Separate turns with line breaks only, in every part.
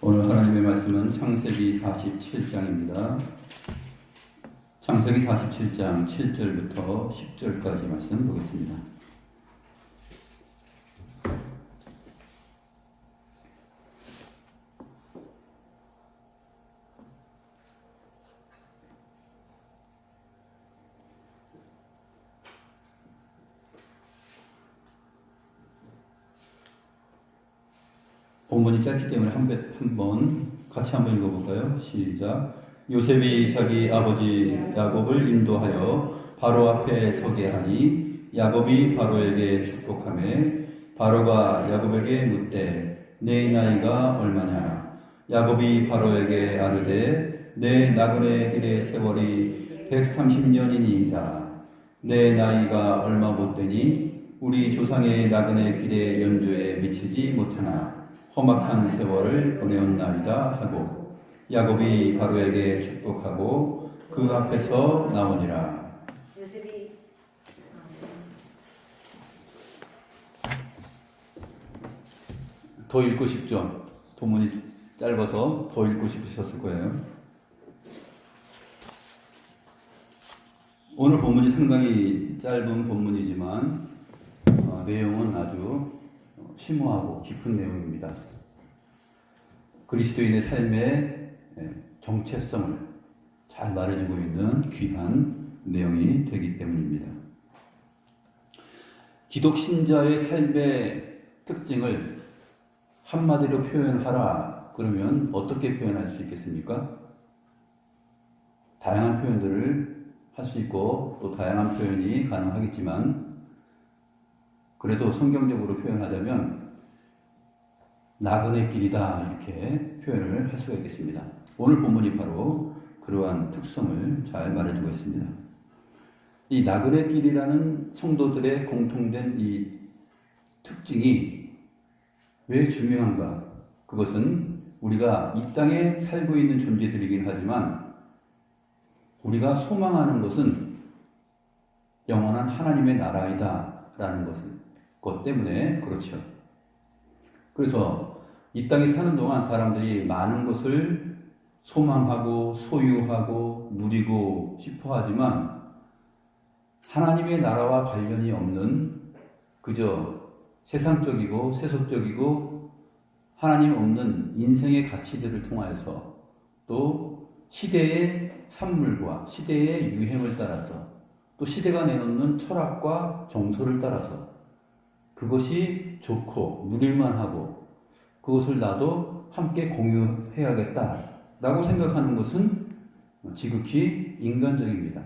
오늘 하나님의 말씀은 창세기 47장입니다. 창세기 47장 7절부터 10절까지 말씀 보겠습니다. 본문이 짧기 때문에 같이 한번 읽어볼까요? 시작. 요셉이 자기 아버지 야곱을 인도하여 바로 앞에 서게 하니 야곱이 바로에게 축복하매 바로가 야곱에게 묻되 내 나이가 얼마냐? 야곱이 바로에게 아르되 내 나그네 길의 세월이 130년이니이다. 내 나이가 얼마 못되니 우리 조상의 나그네 길의 연조에 미치지 못하나 험악한 세월을 보내었나이다 하고 야곱이 바로에게 축복하고 그 앞에서 나오니라.
요셉이
더 읽고 싶죠? 본문이 짧아서 더 읽고 싶으셨을 거예요. 오늘 본문이 상당히 짧은 본문이지만 내용은 아주 심오하고 깊은 내용입니다. 그리스도인의 삶의 정체성을 잘 말해주고 있는 귀한 내용이 되기 때문입니다. 기독신자의 삶의 특징을 한마디로 표현하라 그러면 어떻게 표현할 수 있겠습니까? 다양한 표현들을 할 수 있고 또 다양한 표현이 가능하겠지만 그래도 성경적으로 표현하자면 나그네 길이다 이렇게 표현을 할 수가 있겠습니다. 오늘 본문이 바로 그러한 특성을 잘 말해주고 있습니다. 이 나그네 길이라는 성도들의 공통된 이 특징이 왜 중요한가? 그것은 우리가 이 땅에 살고 있는 존재들이긴 하지만 우리가 소망하는 것은 영원한 하나님의 나라이다 라는 것 때문에 그렇죠. 그래서 이 땅에 사는 동안 사람들이 많은 것을 소망하고 소유하고 누리고 싶어 하지만 하나님의 나라와 관련이 없는 그저 세상적이고 세속적이고 하나님 없는 인생의 가치들을 통하여서 또 시대의 산물과 시대의 유행을 따라서 또 시대가 내놓는 철학과 정서를 따라서 그것이 좋고 누릴만하고 그것을 나도 함께 공유해야겠다라고 생각하는 것은 지극히 인간적입니다.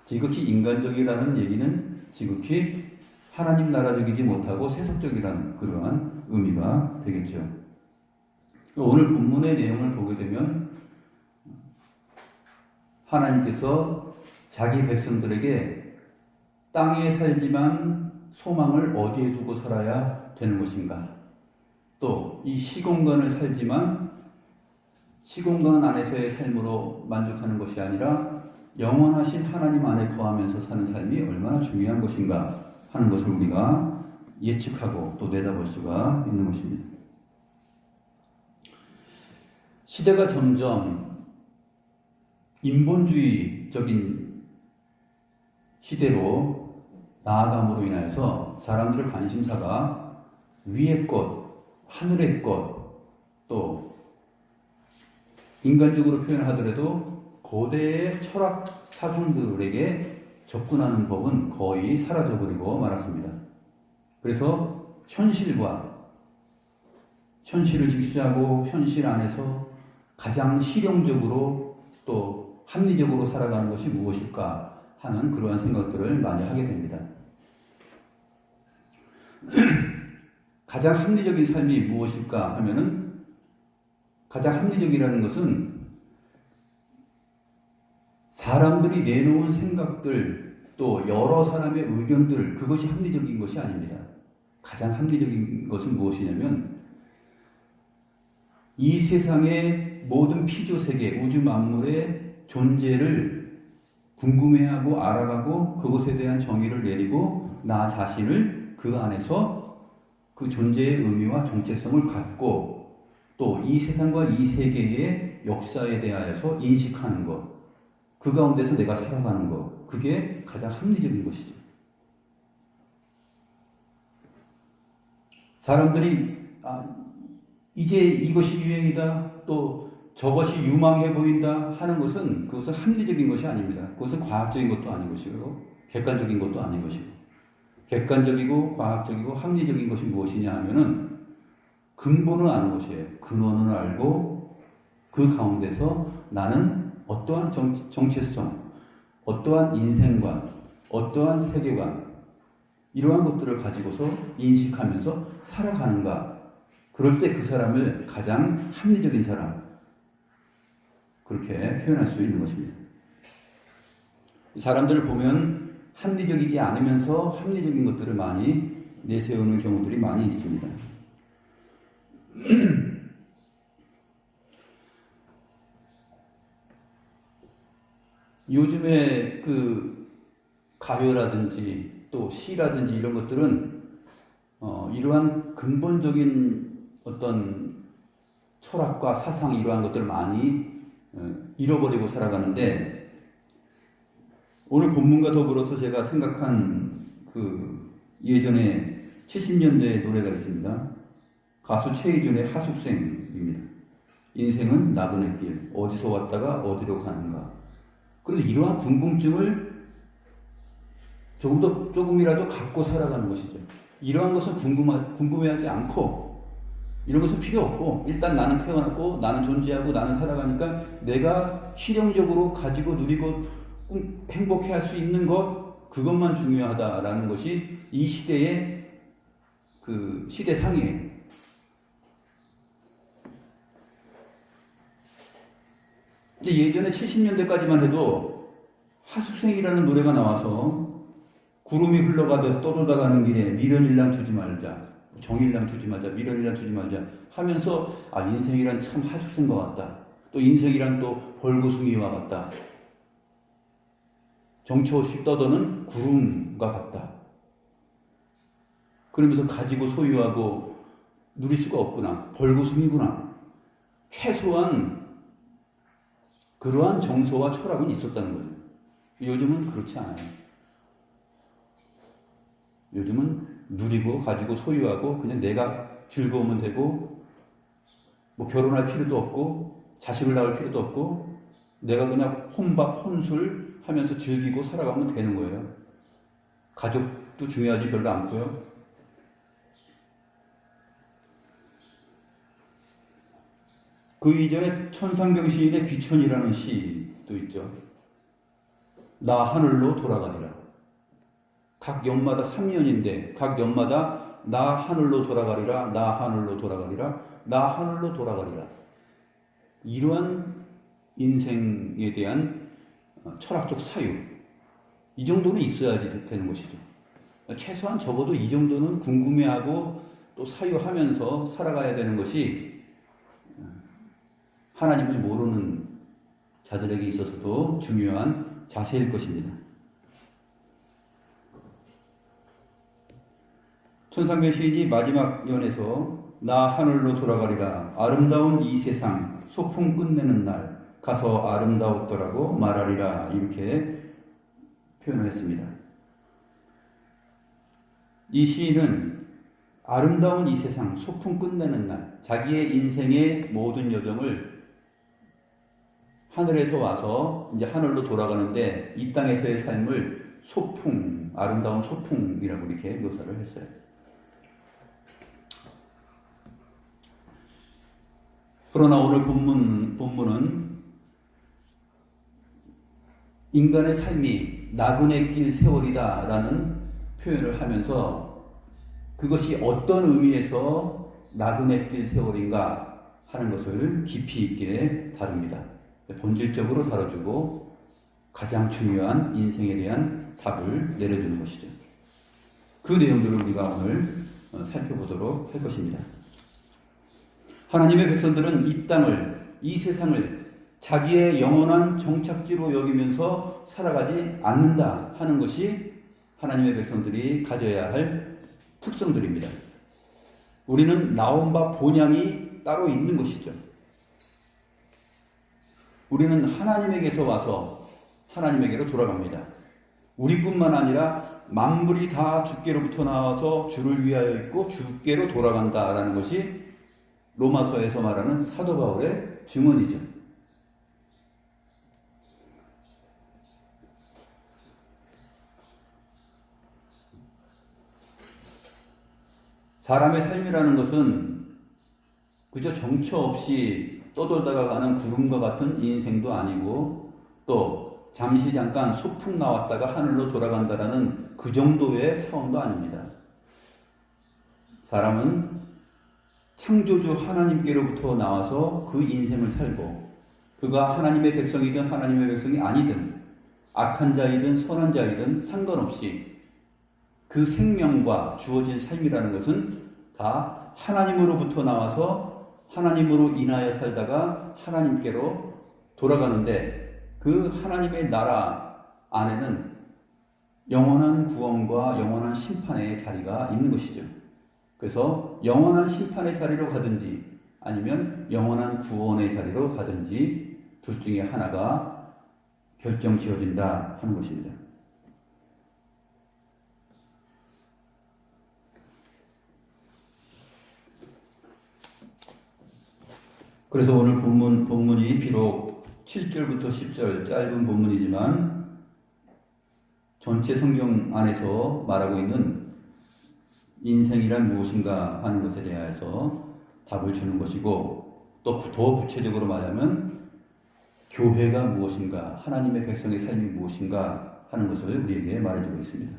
지극히 인간적이라는 얘기는 지극히 하나님 나라적이지 못하고 세속적이라는 그러한 의미가 되겠죠. 오늘 본문의 내용을 보게 되면 하나님께서 자기 백성들에게 땅에 살지만 소망을 어디에 두고 살아야 되는 것인가? 또 이 시공간을 살지만 시공간 안에서의 삶으로 만족하는 것이 아니라 영원하신 하나님 안에 거하면서 사는 삶이 얼마나 중요한 것인가 하는 것을 우리가 예측하고 또 내다볼 수가 있는 것입니다. 시대가 점점 인본주의적인 시대로 나아감으로 인하여서 사람들의 관심사가 위의 것, 하늘의 것, 또 인간적으로 표현하더라도 고대의 철학 사상들에게 접근하는 법은 거의 사라져버리고 말았습니다. 그래서 현실을 직시하고 현실 안에서 가장 실용적으로 또 합리적으로 살아가는 것이 무엇일까 하는 그러한 생각들을 많이 하게 됩니다. 가장 합리적인 삶이 무엇일까 하면은 가장 합리적이라는 것은 사람들이 내놓은 생각들 또 여러 사람의 의견들 그것이 합리적인 것이 아닙니다. 가장 합리적인 것은 무엇이냐면 이 세상의 모든 피조세계 우주 만물의 존재를 궁금해하고 알아가고 그것에 대한 정의를 내리고 나 자신을 그 안에서 그 존재의 의미와 정체성을 갖고 또 이 세상과 이 세계의 역사에 대하여서 인식하는 것, 그 가운데서 내가 살아가는 것, 그게 가장 합리적인 것이죠. 사람들이 이제 이것이 유행이다, 또 저것이 유망해 보인다 하는 것은 그것은 합리적인 것이 아닙니다. 그것은 과학적인 것도 아닌 것이고 객관적인 것도 아닌 것이고, 객관적이고 과학적이고 합리적인 것이 무엇이냐 하면은 근본을 아는 것이에요. 근원을 알고 그 가운데서 나는 어떠한 정체성, 어떠한 인생관, 어떠한 세계관, 이러한 것들을 가지고서 인식하면서 살아가는가. 그럴 때 그 사람을 가장 합리적인 사람, 그렇게 표현할 수 있는 것입니다. 사람들을 보면 합리적이지 않으면서 합리적인 것들을 많이 내세우는 경우들이 많이 있습니다. 요즘에 그 가요라든지 또 시라든지 이런 것들은 이러한 근본적인 어떤 철학과 사상, 이러한 것들을 많이 잃어버리고 살아가는데, 오늘 본문과 더불어서 제가 생각한 그 예전에 70년대 노래가 있습니다. 가수 최희준의 하숙생입니다. 인생은 나그네 길, 어디서 왔다가 어디로 가는가. 그런데 이러한 궁금증을 조금이라도 갖고 살아가는 것이죠. 이러한 것은 궁금해하지 않고, 이런 것은 필요 없고, 일단 나는 태어났고 나는 존재하고 나는 살아가니까 내가 실용적으로 가지고 누리고 행복해할 수 있는 것, 그것만 중요하다라는 것이 이 시대의 그 시대상이에요. 근데 예전에 70년대까지만 해도 하숙생이라는 노래가 나와서 구름이 흘러가듯 떠돌아가는 길에 미련일랑 주지 말자, 정일랑 주지 말자, 미련일랑 주지 말자 하면서 인생이란 참 하숙생과 같다. 또 인생이란 또 벌구숭이와 같다. 정처 없이 떠도는 구름과 같다. 그러면서 가지고 소유하고 누릴 수가 없구나. 벌구숭이구나. 최소한 그러한 정서와 철학은 있었다는 거죠. 요즘은 그렇지 않아요. 요즘은 누리고 가지고 소유하고 그냥 내가 즐거우면 되고, 뭐 결혼할 필요도 없고 자식을 낳을 필요도 없고 내가 그냥 혼밥 혼술 하면서 즐기고 살아가면 되는 거예요. 가족도 중요하지 별로 않고요. 그 이전에 천상병 시인의 귀천이라는 시도 있죠. 나 하늘로 돌아가리라. 각 연마다 3년인데 각 연마다 나 하늘로 돌아가리라, 나 하늘로 돌아가리라, 나 하늘로 돌아가리라. 이러한 인생에 대한 철학적 사유, 이 정도는 있어야지 되는 것이죠. 최소한 적어도 이 정도는 궁금해하고 또 사유하면서 살아가야 되는 것이 하나님을 모르는 자들에게 있어서도 중요한 자세일 것입니다. 천상병 시인이 마지막 연에서 나 하늘로 돌아가리라, 아름다운 이 세상 소풍 끝내는 날 가서 아름다웠더라고 말하리라, 이렇게 표현을 했습니다. 이 시인은 아름다운 이 세상 소풍 끝내는 날, 자기의 인생의 모든 여정을 하늘에서 와서 이제 하늘로 돌아가는데 이 땅에서의 삶을 소풍, 아름다운 소풍이라고 이렇게 묘사를 했어요. 그러나 오늘 본문은 인간의 삶이 나그네길 세월이다 라는 표현을 하면서 그것이 어떤 의미에서 나그네길 세월인가 하는 것을 깊이 있게 다룹니다. 본질적으로 다뤄주고 가장 중요한 인생에 대한 답을 내려주는 것이죠. 그 내용들을 우리가 오늘 살펴보도록 할 것입니다. 하나님의 백성들은 이 땅을, 이 세상을 자기의 영원한 정착지로 여기면서 살아가지 않는다 하는 것이 하나님의 백성들이 가져야 할 특성들입니다. 우리는 나온 바 본향이 따로 있는 것이죠. 우리는 하나님에게서 와서 하나님에게로 돌아갑니다. 우리뿐만 아니라 만물이 다 주께로부터 나와서 주를 위하여 있고 주께로 돌아간다라는 것이 로마서에서 말하는 사도 바울의 증언이죠. 사람의 삶이라는 것은 그저 정처 없이 떠돌다가 가는 구름과 같은 인생도 아니고 또 잠시 잠깐 소풍 나왔다가 하늘로 돌아간다라는 그 정도의 차원도 아닙니다. 사람은 창조주 하나님께로부터 나와서 그 인생을 살고 그가 하나님의 백성이든 하나님의 백성이 아니든 악한 자이든 선한 자이든 상관없이 그 생명과 주어진 삶이라는 것은 다 하나님으로부터 나와서 하나님으로 인하여 살다가 하나님께로 돌아가는데 그 하나님의 나라 안에는 영원한 구원과 영원한 심판의 자리가 있는 것이죠. 그래서 영원한 심판의 자리로 가든지 아니면 영원한 구원의 자리로 가든지 둘 중에 하나가 결정 지어진다 하는 것입니다. 그래서 오늘 본문이 비록 7절부터 10절 짧은 본문이지만 전체 성경 안에서 말하고 있는 인생이란 무엇인가 하는 것에 대해서 답을 주는 것이고 또 더 구체적으로 말하면 교회가 무엇인가, 하나님의 백성의 삶이 무엇인가 하는 것을 우리에게 말해주고 있습니다.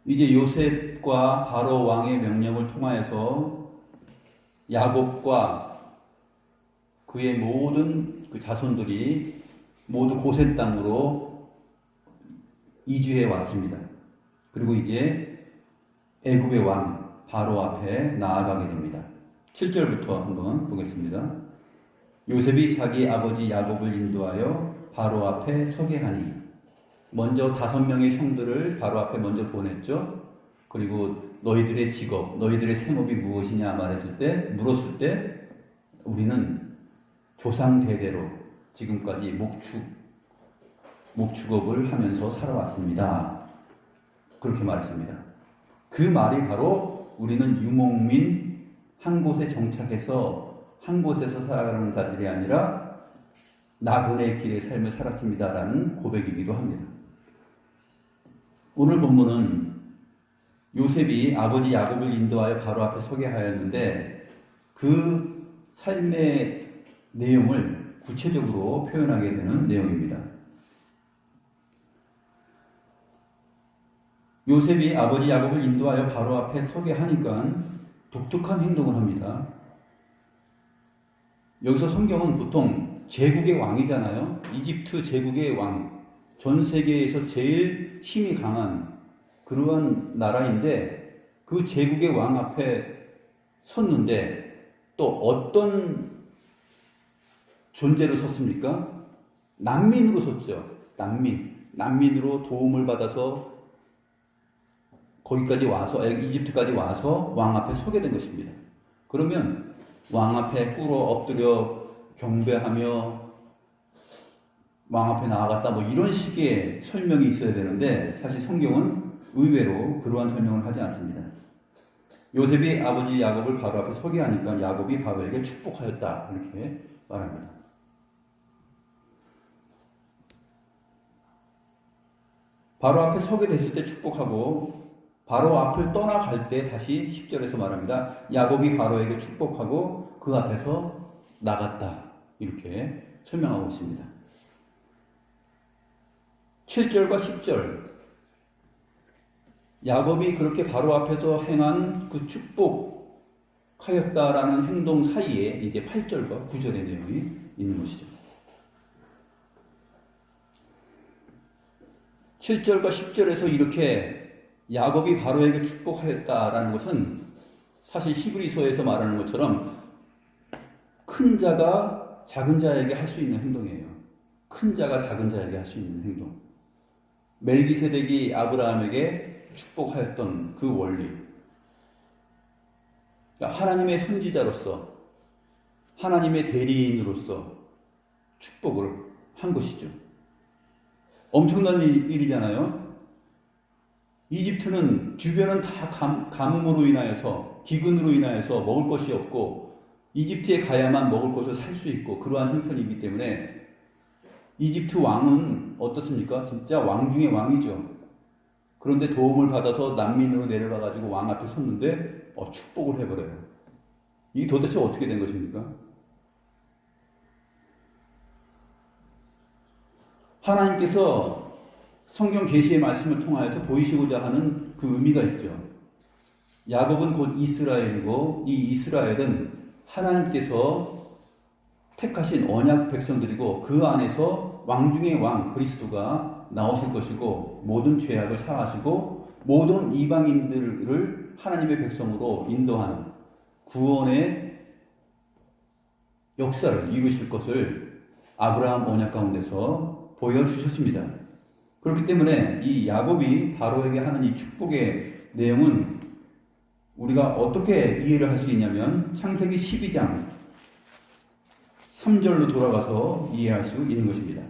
이제 요셉과 바로 왕의 명령을 통하여서 야곱과 그의 모든 그 자손들이 모두 고센 땅으로 이주해 왔습니다. 그리고 이제 애굽의 왕 바로 앞에 나아가게 됩니다. 7절부터 한번 보겠습니다. 요셉이 자기 아버지 야곱을 인도하여 바로 앞에 서게 하니 먼저 5명의 형들을 바로 앞에 먼저 보냈죠. 그리고 너희들의 직업, 너희들의 생업이 무엇이냐 물었을 때 우리는 조상 대대로 지금까지 목축업을 하면서 살아왔습니다. 그렇게 말했습니다. 그 말이 바로 우리는 유목민 한 곳에 정착해서 한 곳에서 살아가는 자들이 아니라 나그네 길의 삶을 살았습니다라는 고백이기도 합니다. 오늘 본문은 요셉이 아버지 야곱을 인도하여 바로 앞에 서게 하였는데 그 삶의 내용을 구체적으로 표현하게 되는 내용입니다. 요셉이 아버지 야곱을 인도하여 바로 앞에 서게 하니까 독특한 행동을 합니다. 여기서 성경은 보통 제국의 왕이잖아요. 이집트 제국의 왕. 전 세계에서 제일 힘이 강한 그러한 나라인데 그 제국의 왕 앞에 섰는데 또 어떤 존재로 섰습니까? 난민으로 섰죠. 난민으로 도움을 받아서 거기까지 와서 이집트까지 와서 왕 앞에 서게 된 것입니다. 그러면 왕 앞에 꿇어 엎드려 경배하며 왕 앞에 나아갔다 뭐 이런 식의 설명이 있어야 되는데 사실 성경은 의외로 그러한 설명을 하지 않습니다. 요셉이 아버지 야곱을 바로 앞에 서게 하니까 야곱이 바로에게 축복하였다 이렇게 말합니다. 바로 앞에 서게 됐을 때 축복하고 바로 앞을 떠나갈 때 다시 10절에서 말합니다. 야곱이 바로에게 축복하고 그 앞에서 나갔다 이렇게 설명하고 있습니다. 7절과 10절 야곱이 그렇게 바로 앞에서 행한 그 축복하였다라는 행동 사이에 이제 8절과 9절의 내용이 있는 것이죠. 7절과 10절에서 이렇게 야곱이 바로에게 축복하였다라는 것은 사실 히브리서에서 말하는 것처럼 큰 자가 작은 자에게 할 수 있는 행동이에요. 큰 자가 작은 자에게 할 수 있는 행동. 멜기세덱이 아브라함에게 축복하였던 그 원리. 그러니까 하나님의 선지자로서, 하나님의 대리인으로서 축복을 한 것이죠. 엄청난 일이잖아요. 이집트는 주변은 다 가뭄으로 인하여서, 기근으로 인하여서 먹을 것이 없고, 이집트에 가야만 먹을 것을 살 수 있고, 그러한 형편이기 때문에 이집트 왕은 어떻습니까? 진짜 왕 중의 왕이죠. 그런데 도움을 받아서 난민으로 내려가가지고 왕 앞에 섰는데 축복을 해버려요. 이게 도대체 어떻게 된 것입니까? 하나님께서 성경 계시의 말씀을 통하여서 보이시고자 하는 그 의미가 있죠. 야곱은 곧 이스라엘이고, 이 이스라엘은 하나님께서 택하신 언약 백성들이고, 그 안에서 왕 중의 왕 그리스도가 나오실 것이고, 모든 죄악을 사하시고 모든 이방인들을 하나님의 백성으로 인도하는 구원의 역사를 이루실 것을 아브라함 언약 가운데서 보여주셨습니다. 그렇기 때문에 이 야곱이 바로에게 하는 이 축복의 내용은 우리가 어떻게 이해를 할 수 있냐면, 창세기 12장 3절로 돌아가서 이해할 수 있는 것입니다.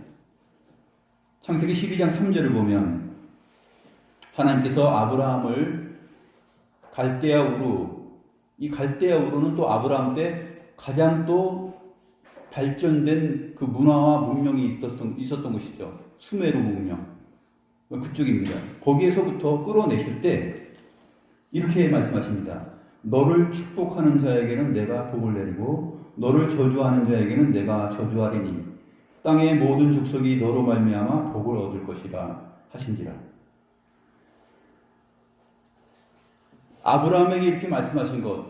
창세기 12장 3절을 보면 하나님께서 아브라함을 갈대아 우루, 이 갈대아 우루는 또 아브라함 때 가장 또 발전된 그 문화와 문명이 있었던 것이죠. 수메르 문명. 그쪽입니다. 거기에서부터 끌어내실 때 이렇게 말씀하십니다. 너를 축복하는 자에게는 내가 복을 내리고 너를 저주하는 자에게는 내가 저주하리니 땅의 모든 족속이 너로 말미암아 복을 얻을 것이라 하신지라. 아브라함에게 이렇게 말씀하신 것,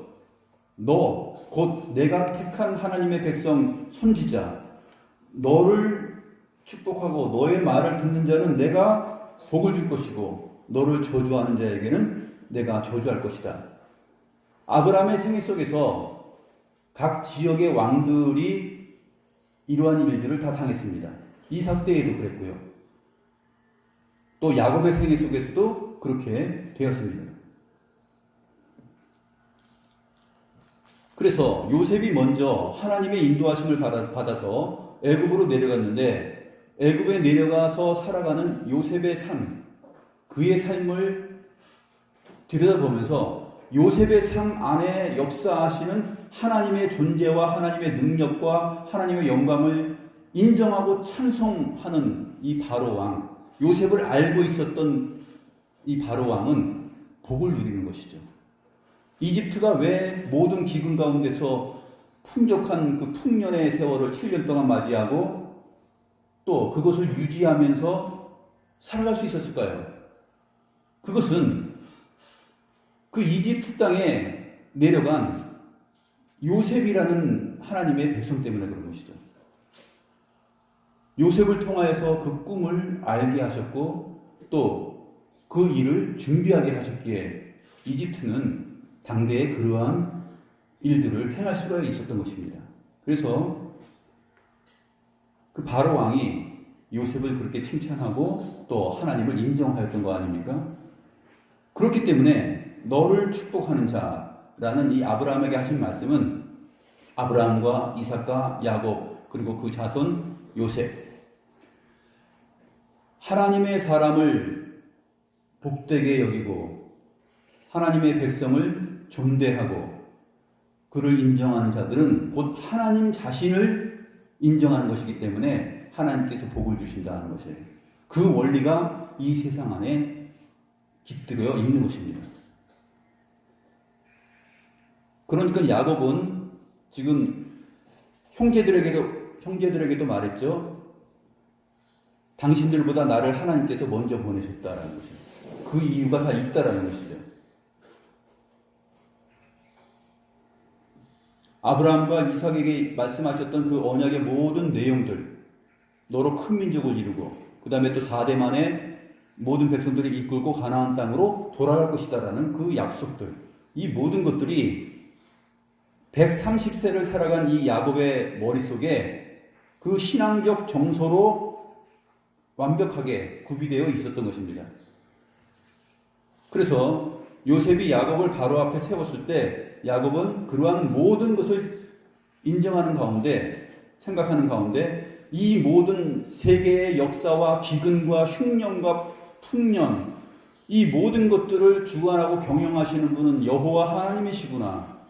너 곧 내가 택한 하나님의 백성 선지자, 너를 축복하고 너의 말을 듣는 자는 내가 복을 줄 것이고 너를 저주하는 자에게는 내가 저주할 것이다. 아브라함의 생애 속에서 각 지역의 왕들이 이러한 일들을 다 당했습니다. 이삭 때에도 그랬고요. 또 야곱의 생애 속에서도 그렇게 되었습니다. 그래서 요셉이 먼저 하나님의 인도하심을 받아서 애굽으로 내려갔는데, 애굽에 내려가서 살아가는 요셉의 삶, 그의 삶을 들여다보면서 요셉의 삶 안에 역사하시는 하나님의 존재와 하나님의 능력과 하나님의 영광을 인정하고 찬송하는 이 바로왕, 요셉을 알고 있었던 이 바로왕은 복을 누리는 것이죠. 이집트가 왜 모든 기근 가운데서 풍족한 그 풍년의 세월을 7년 동안 맞이하고 또 그것을 유지하면서 살아갈 수 있었을까요? 그것은 그 이집트 땅에 내려간 요셉이라는 하나님의 백성 때문에 그런 것이죠. 요셉을 통하여서 그 꿈을 알게 하셨고 또 그 일을 준비하게 하셨기에 이집트는 당대에 그러한 일들을 행할 수가 있었던 것입니다. 그래서 그 바로 왕이 요셉을 그렇게 칭찬하고 또 하나님을 인정하였던 거 아닙니까? 그렇기 때문에 너를 축복하는 자라는 이 아브라함에게 하신 말씀은 아브라함과 이삭과 야곱 그리고 그 자손 요셉, 하나님의 사람을 복되게 여기고 하나님의 백성을 존대하고 그를 인정하는 자들은 곧 하나님 자신을 인정하는 것이기 때문에 하나님께서 복을 주신다는 것이에요. 그 원리가 이 세상 안에 깃들어 있는 것입니다. 그러니까 야곱은 지금 형제들에게도 말했죠. 당신들보다 나를 하나님께서 먼저 보내셨다라는 것이죠. 그 이유가 다 있다라는 것이죠. 아브라함과 이삭에게 말씀하셨던 그 언약의 모든 내용들, 너로 큰 민족을 이루고 그 다음에 또 4대 만에 모든 백성들을 이끌고 가나안 땅으로 돌아갈 것이다라는 그 약속들, 이 모든 것들이 130세를 살아간 이 야곱의 머릿속에 그 신앙적 정서로 완벽하게 구비되어 있었던 것입니다. 그래서 요셉이 야곱을 바로 앞에 세웠을 때 야곱은 그러한 모든 것을 인정하는 가운데, 생각하는 가운데 이 모든 세계의 역사와 기근과 흉년과 풍년, 이 모든 것들을 주관하고 경영하시는 분은 여호와 하나님이시구나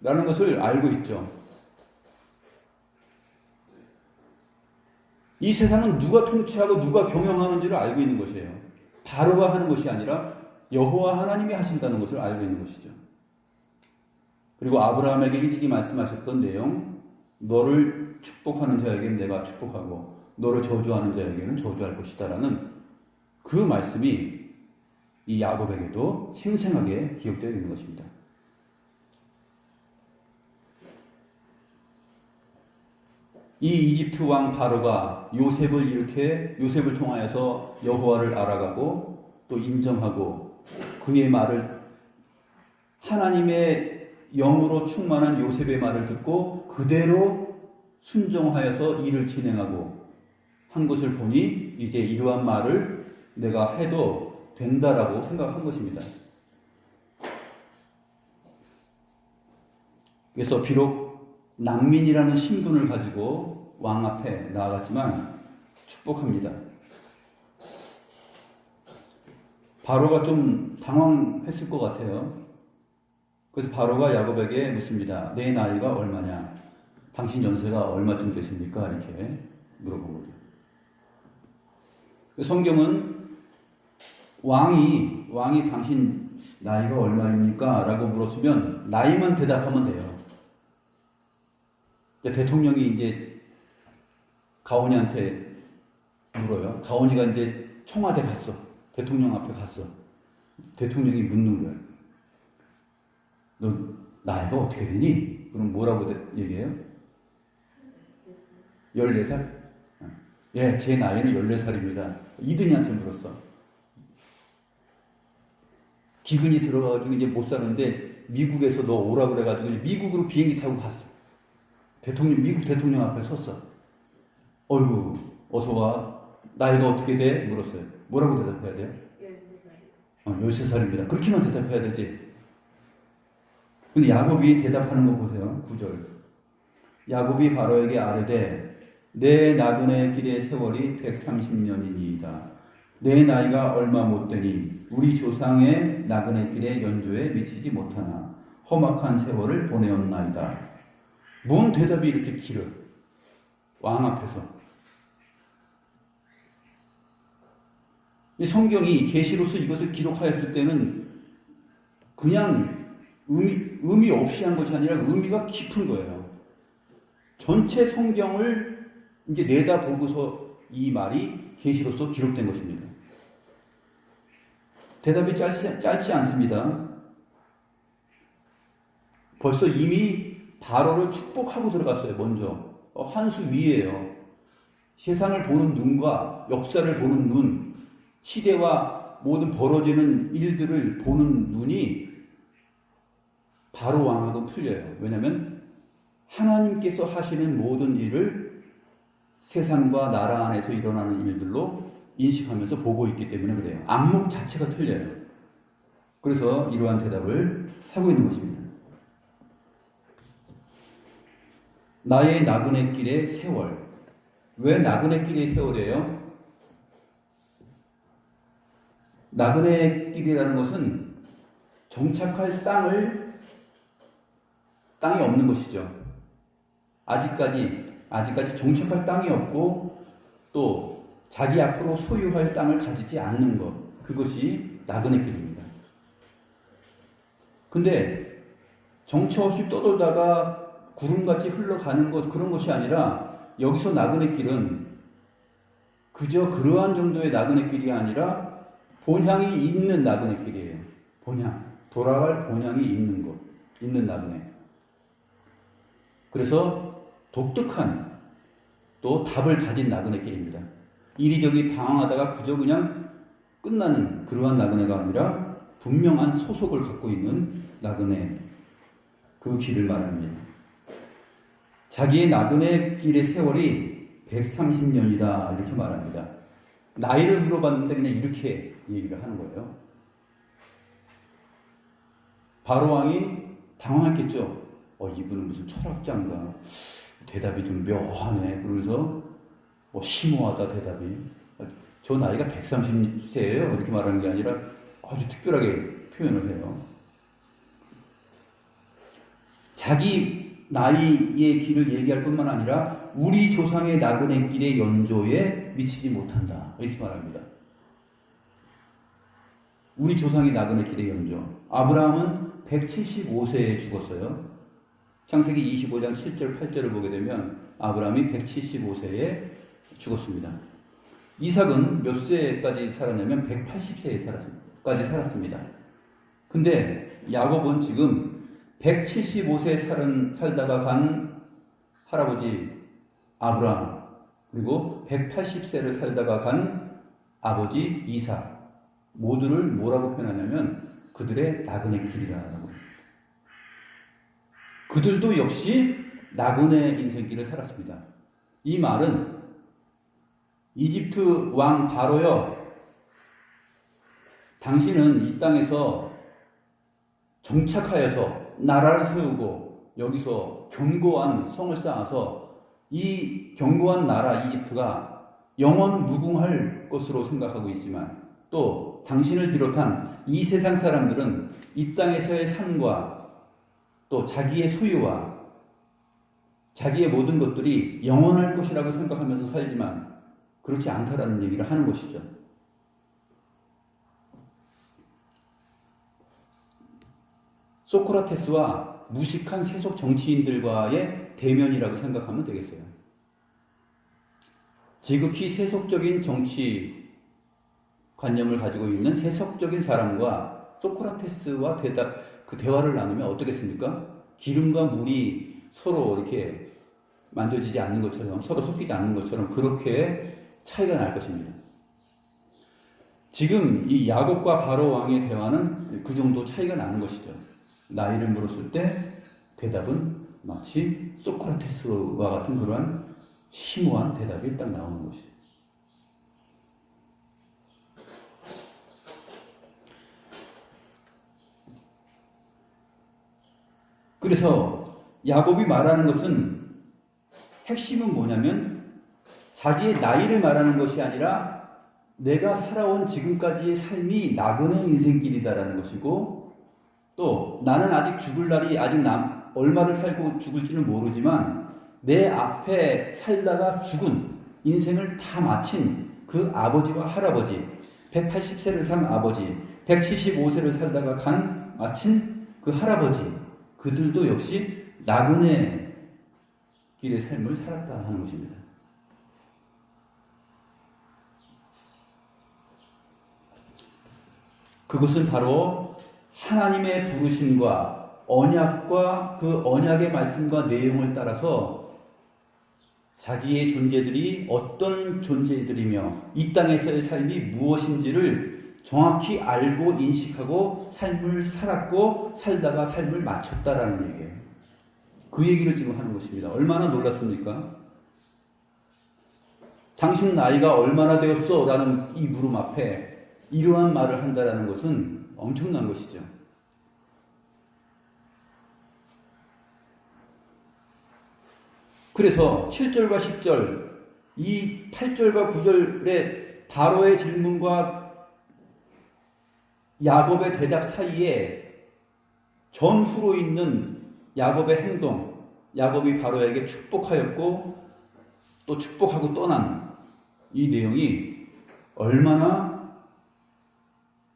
라는 것을 알고 있죠. 이 세상은 누가 통치하고 누가 경영하는지를 알고 있는 것이에요. 바로가 하는 것이 아니라 여호와 하나님이 하신다는 것을 알고 있는 것이죠. 그리고 아브라함에게 일찍이 말씀하셨던 내용, 너를 축복하는 자에게는 내가 축복하고 너를 저주하는 자에게는 저주할 것이다 라는 그 말씀이 이 야곱에게도 생생하게 기억되어 있는 것입니다. 이 이집트 왕 바로가 요셉을 통하여서 여호와를 알아가고 또 인정하고 그의 말을, 하나님의 영으로 충만한 요셉의 말을 듣고 그대로 순종하여서 일을 진행하고 한 것을 보니 이제 이러한 말을 내가 해도 된다라고 생각한 것입니다. 그래서 비록 낭민이라는 신분을 가지고 왕 앞에 나아갔지만 축복합니다. 바로가 좀 당황했을 것 같아요. 그래서 바로가 야곱에게 묻습니다. 내 나이가 얼마냐? 당신 연세가 얼마쯤 되십니까? 이렇게 물어보거든요. 성경은 왕이 당신 나이가 얼마입니까? 라고 물었으면 나이만 대답하면 돼요. 대통령이 이제 가온이한테 물어요. 가온이가 이제 청와대 갔어. 대통령 앞에 갔어. 대통령이 묻는 거예요. 너 나이가 어떻게 되니? 그럼 뭐라고 얘기해요? 14살? 예, 제 나이는 14살입니다. 이든이한테 물었어. 기근이 들어가지고 이제 못 사는데 미국에서 너 오라고 그래가지고 미국으로 비행기 타고 갔어. 미국 대통령 앞에 섰어. 어이구, 어서 와. 나이가 어떻게 돼? 물었어요. 뭐라고 대답해야 돼요? 13살. 13살입니다. 그렇게만 대답해야 되지. 근데 야곱이 대답하는 거 보세요. 9절. 야곱이 바로에게 아뢰되 내 나그네 길의 세월이 130년이니이다. 내 나이가 얼마 못 되니 우리 조상의 나그네 길의 연조에 미치지 못하나 험악한 세월을 보내었나이다. 뭔 대답이 이렇게 길어? 왕 앞에서. 이 성경이 계시로서 이것을 기록하였을 때는 그냥 의미 없이 한 것이 아니라 의미가 깊은 거예요. 전체 성경을 이제 내다보고서 이 말이 계시로서 기록된 것입니다. 대답이 짧지 않습니다. 벌써 이미 바로를 축복하고 들어갔어요. 먼저 한 수 위에요. 세상을 보는 눈과 역사를 보는 눈, 시대와 모든 벌어지는 일들을 보는 눈이 바로 왕하고 틀려요. 왜냐하면 하나님께서 하시는 모든 일을 세상과 나라 안에서 일어나는 일들로 인식하면서 보고 있기 때문에 그래요. 안목 자체가 틀려요. 그래서 이러한 대답을 하고 있는 것입니다. 나의 나그네 길의 세월. 왜 나그네 길의 세월이에요? 나그네 길이라는 것은 정착할 땅이 없는 것이죠. 아직까지 정착할 땅이 없고 또 자기 앞으로 소유할 땅을 가지지 않는 것. 그것이 나그네 길입니다. 근데 정처 없이 떠돌다가 구름같이 흘러가는 것, 그런 것이 아니라 여기서 나그네 길은 그저 그러한 정도의 나그네 길이 아니라 본향이 있는 나그네 길이에요. 돌아갈 본향이 있는 나그네. 그래서 독특한 또 답을 가진 나그네 길입니다. 이리저리 방황하다가 그저 그냥 끝나는 그러한 나그네가 아니라 분명한 소속을 갖고 있는 나그네, 그 길을 말합니다. 자기의 나그네 길의 세월이 130년이다 이렇게 말합니다. 나이를 물어봤는데 그냥 이렇게 얘기를 하는 거예요. 바로 왕이 당황했겠죠. 이분은 무슨 철학자인가? 대답이 좀 묘하네. 그러면서 심오하다 대답이. 저 나이가 130세예요. 이렇게 말하는 게 아니라 아주 특별하게 표현을 해요. 자기 나이의 길을 얘기할 뿐만 아니라 우리 조상의 나그네 길의 연조에 미치지 못한다. 이렇게 말합니다. 우리 조상의 나그네 길의 연조. 아브라함은 175세에 죽었어요. 창세기 25장 7절 8절을 보게 되면 아브라함이 175세에 죽었습니다. 이삭은 몇 세까지 살았냐면 180세까지 살았습니다. 근데 야곱은 지금 175세 살다가 간 할아버지 아브라함, 그리고 180세를 살다가 간 아버지 이삭, 모두를 뭐라고 표현하냐면 그들의 나그네 길이라고. 그들도 역시 나그네 인생길을 살았습니다. 이 말은 이집트 왕 바로여, 당신은 이 땅에서 정착하여서 나라를 세우고 여기서 견고한 성을 쌓아서 이 견고한 나라 이집트가 영원 무궁할 것으로 생각하고 있지만, 또 당신을 비롯한 이 세상 사람들은 이 땅에서의 삶과 또 자기의 소유와 자기의 모든 것들이 영원할 것이라고 생각하면서 살지만 그렇지 않다라는 얘기를 하는 것이죠. 소크라테스와 무식한 세속 정치인들과의 대면이라고 생각하면 되겠어요. 지극히 세속적인 정치 관념을 가지고 있는 세속적인 사람과 소크라테스와 그 대화를 나누면 어떻겠습니까? 기름과 물이 서로 이렇게 만져지지 않는 것처럼, 서로 섞이지 않는 것처럼 그렇게 차이가 날 것입니다. 지금 이 야곱과 바로 왕의 대화는 그 정도 차이가 나는 것이죠. 나이를 물었을 때 대답은 마치 소크라테스와 같은 그러한 심오한 대답이 딱 나오는 것이죠. 그래서 야곱이 말하는 것은 핵심은 뭐냐면 자기의 나이를 말하는 것이 아니라 내가 살아온 지금까지의 삶이 나그네 인생길이다라는 것이고, 또 나는 아직 죽을 날이 얼마를 살고 죽을지는 모르지만 내 앞에 살다가 죽은 인생을 다 마친 그 아버지와 할아버지, 180세를 산 아버지, 175세를 살다가 마친 그 할아버지, 그들도 역시 나그네 길의 삶을 살았다 하는 것입니다. 그것은 바로 하나님의 부르심과 언약과 그 언약의 말씀과 내용을 따라서 자기의 존재들이 어떤 존재들이며 이 땅에서의 삶이 무엇인지를 정확히 알고 인식하고 삶을 살았고 살다가 삶을 마쳤다라는 얘기예요. 그 얘기를 지금 하는 것입니다. 얼마나 놀랐습니까? 당신 나이가 얼마나 되었어? 라는 이 물음 앞에 이러한 말을 한다라는 것은 엄청난 것이죠. 그래서 7절과 10절, 이 8절과 9절의 바로의 질문과 야곱의 대답 사이에 전후로 있는 야곱의 행동, 야곱이 바로에게 축복하였고 또 축복하고 떠난 이 내용이 얼마나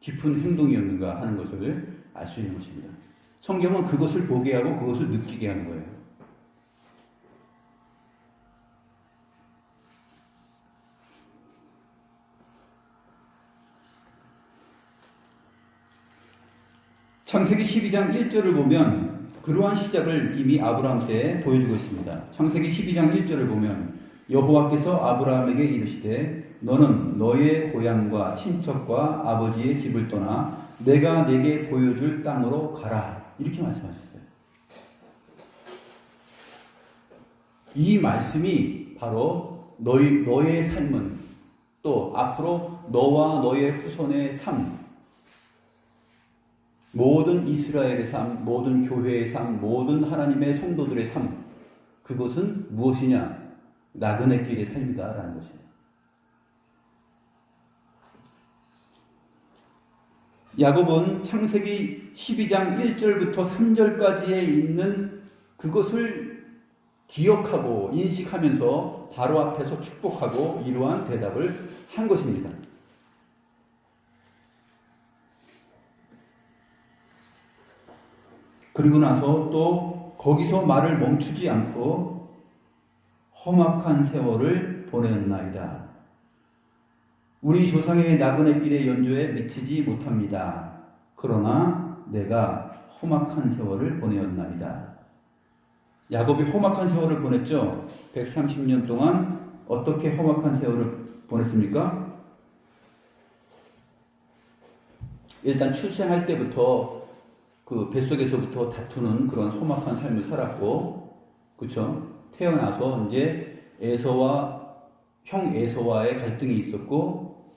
깊은 행동이었는가 하는 것을 알 수 있는 것입니다. 성경은 그것을 보게 하고 그것을 느끼게 하는 거예요. 창세기 12장 1절을 보면 그러한 시작을 이미 아브라함 때 보여주고 있습니다. 창세기 12장 1절을 보면 여호와께서 아브라함에게 이르시되 너는 너의 고향과 친척과 아버지의 집을 떠나 내가 네게 보여줄 땅으로 가라. 이렇게 말씀하셨어요. 이 말씀이 바로 너의 삶은 또 앞으로 너와 너의 후손의 삶, 모든 이스라엘의 삶, 모든 교회의 삶, 모든 하나님의 성도들의 삶, 그것은 무엇이냐? 나그네 길의 삶이다라는 것이에요. 야곱은 창세기 12장 1절부터 3절까지에 있는 그것을 기억하고 인식하면서 바로 앞에서 축복하고 이러한 대답을 한 것입니다. 그리고 나서 또 거기서 말을 멈추지 않고 험악한 세월을 보내었나이다. 우리 조상의 나그네 길의 연조에 미치지 못합니다. 그러나 내가 험악한 세월을 보내었나이다. 야곱이 험악한 세월을 보냈죠. 130년 동안 어떻게 험악한 세월을 보냈습니까? 일단 출생할 때부터 그 뱃속에서부터 다투는 그런 험악한 삶을 살았고, 그렇죠? 태어나서 이제 형 에서와의 갈등이 있었고,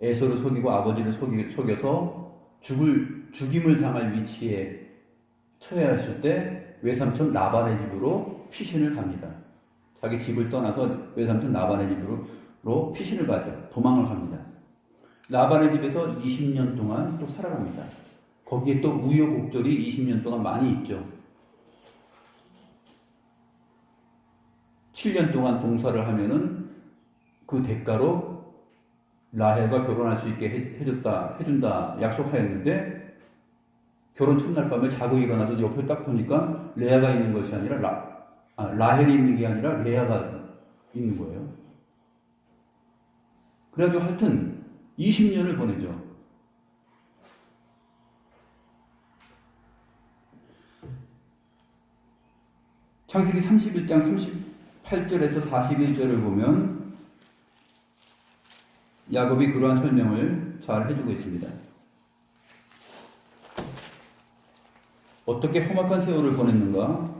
에서를 속이고 아버지를 속여서 죽임을 당할 위치에 처해야 했을 때 외삼촌 라반의 집으로 피신을 갑니다. 자기 집을 떠나서 외삼촌 라반의 집으로 피신을 가죠. 도망을 갑니다. 라반의 집에서 20년 동안 또 살아갑니다. 거기에 또 우여곡절이 20년 동안 많이 있죠. 7년 동안 봉사를 하면은 그 대가로 라헬과 결혼할 수 있게 해준다 약속하였는데, 결혼 첫날 밤에 자고 일어나서 옆에 딱 보니까 레아가 있는 것이 아니라 라헬이 있는 게 아니라 레아가 있는 거예요. 그래가지고 하여튼 20년을 보내죠. 창세기 31장 38절에서 41절을 보면 야곱이 그러한 설명을 잘 해주고 있습니다. 어떻게 험악한 세월을 보냈는가?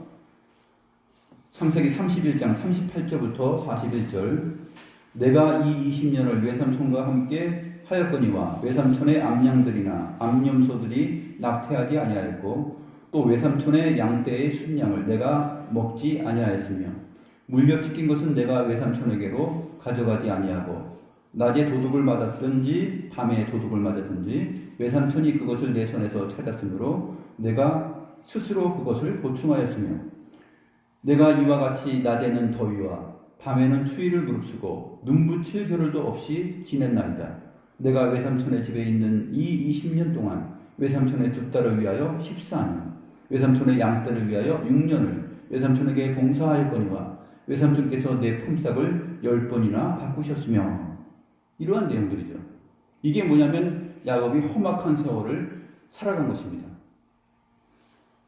창세기 31장 38절부터 41절. 내가 이 20년을 외삼촌과 함께 하였거니와 외삼촌의 암양들이나 암염소들이 낙태하지 아니하였고 또 외삼촌의 양떼의 순양을 내가 먹지 아니하였으며 물려 찢긴 것은 내가 외삼촌에게로 가져가지 아니하고 낮에 도둑을 맞았든지 밤에 도둑을 맞았든지 외삼촌이 그것을 내 손에서 찾았으므로 내가 스스로 그것을 보충하였으며 내가 이와 같이 낮에는 더위와 밤에는 추위를 무릅쓰고 눈붙일 겨를도 없이 지냈나이다. 내가 외삼촌의 집에 있는 이 20년 동안 외삼촌의 두 딸을 위하여 14년, 외삼촌의 양떼를 위하여 6년을 외삼촌에게 봉사하였거니와 외삼촌께서 내 품삯을 10번이나 바꾸셨으며, 이러한 내용들이죠. 이게 뭐냐면 야곱이 험악한 세월을 살아간 것입니다.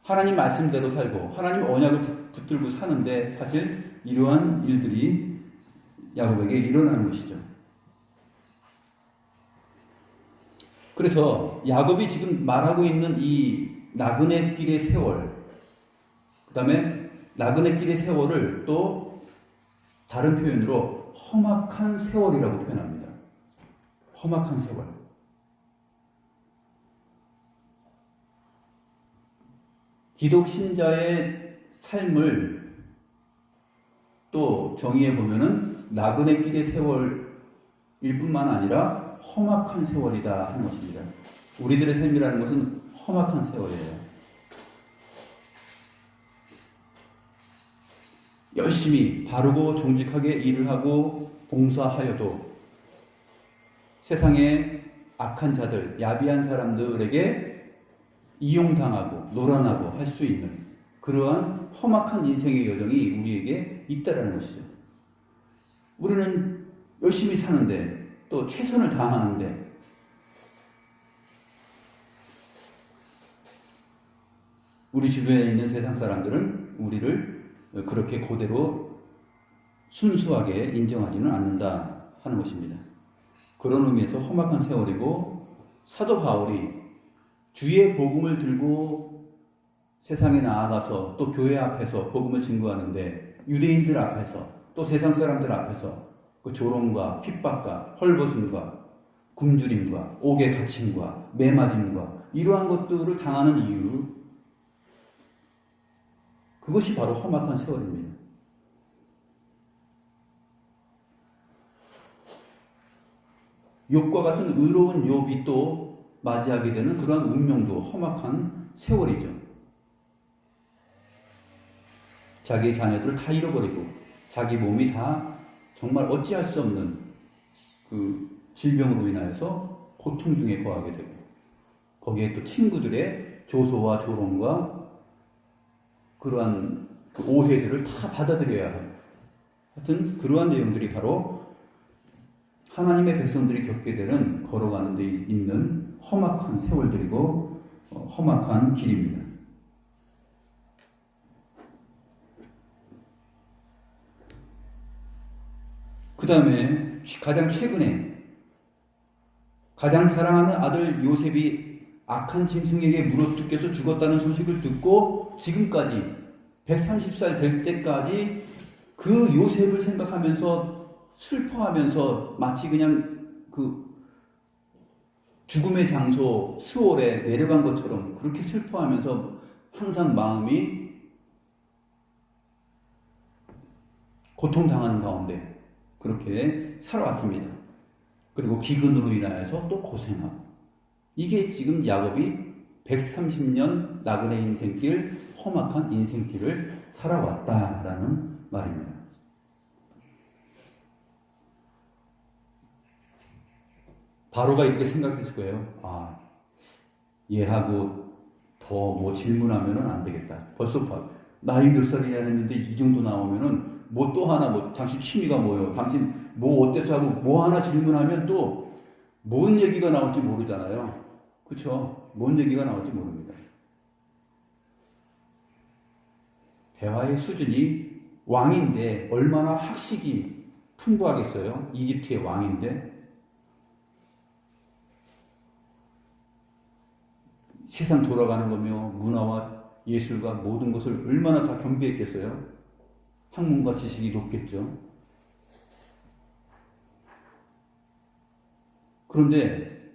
하나님 말씀대로 살고 하나님 언약을 붙들고 사는데 사실 이러한 일들이 야곱에게 일어나는 것이죠. 그래서 야곱이 지금 말하고 있는 이 나그네 길의 세월, 그 다음에 나그네 길의 세월을 또 다른 표현으로 험악한 세월이라고 표현합니다. 험악한 세월. 기독 신자의 삶을 또 정의해 보면은 나그네 길의 세월일 뿐만 아니라 험악한 세월이다 하는 것입니다. 우리들의 삶이라는 것은 험악한 세월이에요. 열심히 바르고 정직하게 일을 하고 봉사하여도 세상의 악한 자들, 야비한 사람들에게 이용당하고 노란하고 할 수 있는 그러한 험악한 인생의 여정이 우리에게 있다라는 것이죠. 우리는 열심히 사는데 또 최선을 다하는데 우리 주변에 있는 세상 사람들은 우리를 그렇게 그대로 순수하게 인정하지는 않는다 하는 것입니다. 그런 의미에서 험악한 세월이고, 사도 바울이 주의 복음을 들고 세상에 나아가서 또 교회 앞에서 복음을 증거하는데 유대인들 앞에서 또 세상 사람들 앞에서 그 조롱과 핍박과 헐벗음과 굶주림과 옥에 갇힘과 매맞음과 이러한 것들을 당하는 이유, 그것이 바로 험악한 세월입니다. 욥과 같은 의로운 욥이 또 맞이하게 되는 그러한 운명도 험악한 세월이죠. 자기의 자녀들을 다 잃어버리고 자기 몸이 다 정말 어찌할 수 없는 그 질병으로 인하여서 고통 중에 거하게 되고, 거기에 또 친구들의 조소와 조롱과 그러한 그 오해들을 다 받아들여야 하는, 하여튼 그러한 내용들이 바로 하나님의 백성들이 겪게 되는 걸어가는 데 있는 험악한 세월들이고 험악한 길입니다. 그 다음에 가장 최근에 가장 사랑하는 아들 요셉이 악한 짐승에게 물어뜯겨서 죽었다는 소식을 듣고 지금까지 130살 될 때까지 그 요셉을 생각하면서 슬퍼하면서 마치 그냥 그 죽음의 장소 스올에 내려간 것처럼 그렇게 슬퍼하면서 항상 마음이 고통당하는 가운데 그렇게 살아왔습니다. 그리고 기근으로 인하여서 또 고생하고, 이게 지금 야곱이 130년 나그네 인생길, 험악한 인생길을 살아왔다라는 말입니다. 바로가 이렇게 생각했을 거예요. 얘하고 더 뭐 질문하면은 안 되겠다. 벌써 나이 몇 살이냐 했는데 이 정도 나오면은 뭐 또 하나, 뭐 당신 취미가 뭐예요? 당신 뭐 어때서 하고 뭐 하나 질문하면 또 뭔 얘기가 나올지 모르잖아요. 그렇죠? 뭔 얘기가 나올지 모릅니다. 대화의 수준이 왕인데 얼마나 학식이 풍부하겠어요? 이집트의 왕인데. 세상 돌아가는 거며 문화와 예술과 모든 것을 얼마나 다 경비했겠어요? 학문과 지식이 높겠죠. 그런데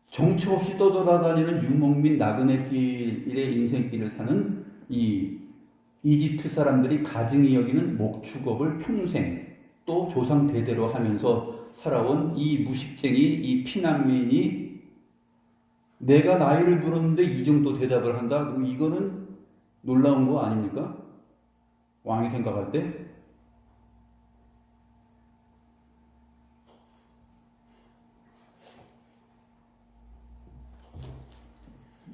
정처 없이 떠돌아다니는 유목민 나그네길의 인생길을 사는 이 이집트 사람들이 가증히 여기는 목축업을 평생 또 조상 대대로 하면서 살아온 이 무식쟁이, 이 피난민이 내가 나이를 물었는데 이 정도 대답을 한다? 그럼 이거는 놀라운 거 아닙니까? 왕이 생각할 때?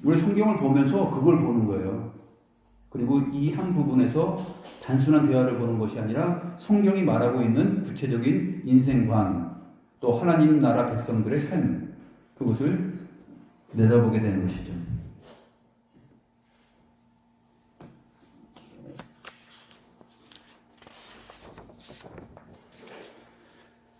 우리 성경을 보면서 그걸 보는 거예요. 그리고 이 한 부분에서 단순한 대화를 보는 것이 아니라 성경이 말하고 있는 구체적인 인생관, 또 하나님 나라 백성들의 삶, 그것을 내다보게 되는 것이죠.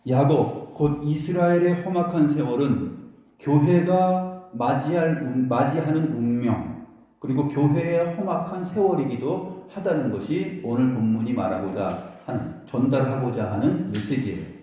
야곱, 곧 이스라엘의 험악한 세월은 교회가 맞이하는 운명, 그리고 교회의 험악한 세월이기도 하다는 것이 오늘 본문이 말하고자 하는, 전달하고자 하는 메시지예요.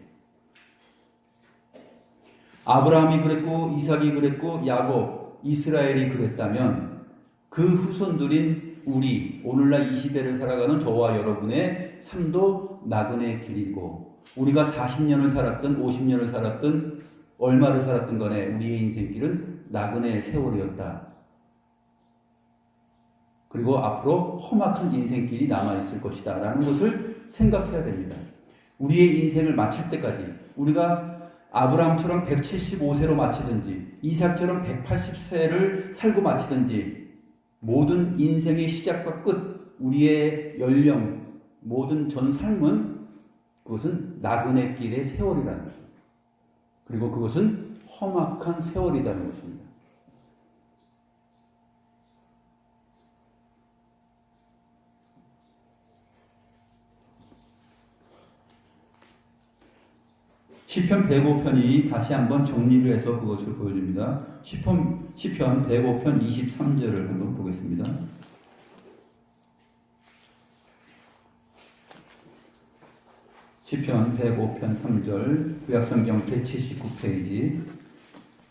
아브라함이 그랬고, 이삭이 그랬고, 야곱, 이스라엘이 그랬다면 그 후손들인 우리, 오늘날 이 시대를 살아가는 저와 여러분의 삶도 나그네 길이고, 우리가 40년을 살았든 50년을 살았든 얼마를 살았든 간에 우리의 인생길은 나그네의 세월이었다. 그리고 앞으로 험악한 인생길이 남아있을 것이다 라는 것을 생각해야 됩니다. 우리의 인생을 마칠 때까지, 우리가 아브라함처럼 175세로 마치든지 이삭처럼 180세를 살고 마치든지, 모든 인생의 시작과 끝, 우리의 연령, 모든 전 삶은 그것은 나그네 길의 세월이라는 것입니다. 그리고 그것은 험악한 세월이라는 것입니다. 시편 105편이 다시 한번 정리를 해서 그것을 보여줍니다. 시편 105편 23절을 한번 보겠습니다. 시편 105편 3절, 구약성경 179페이지.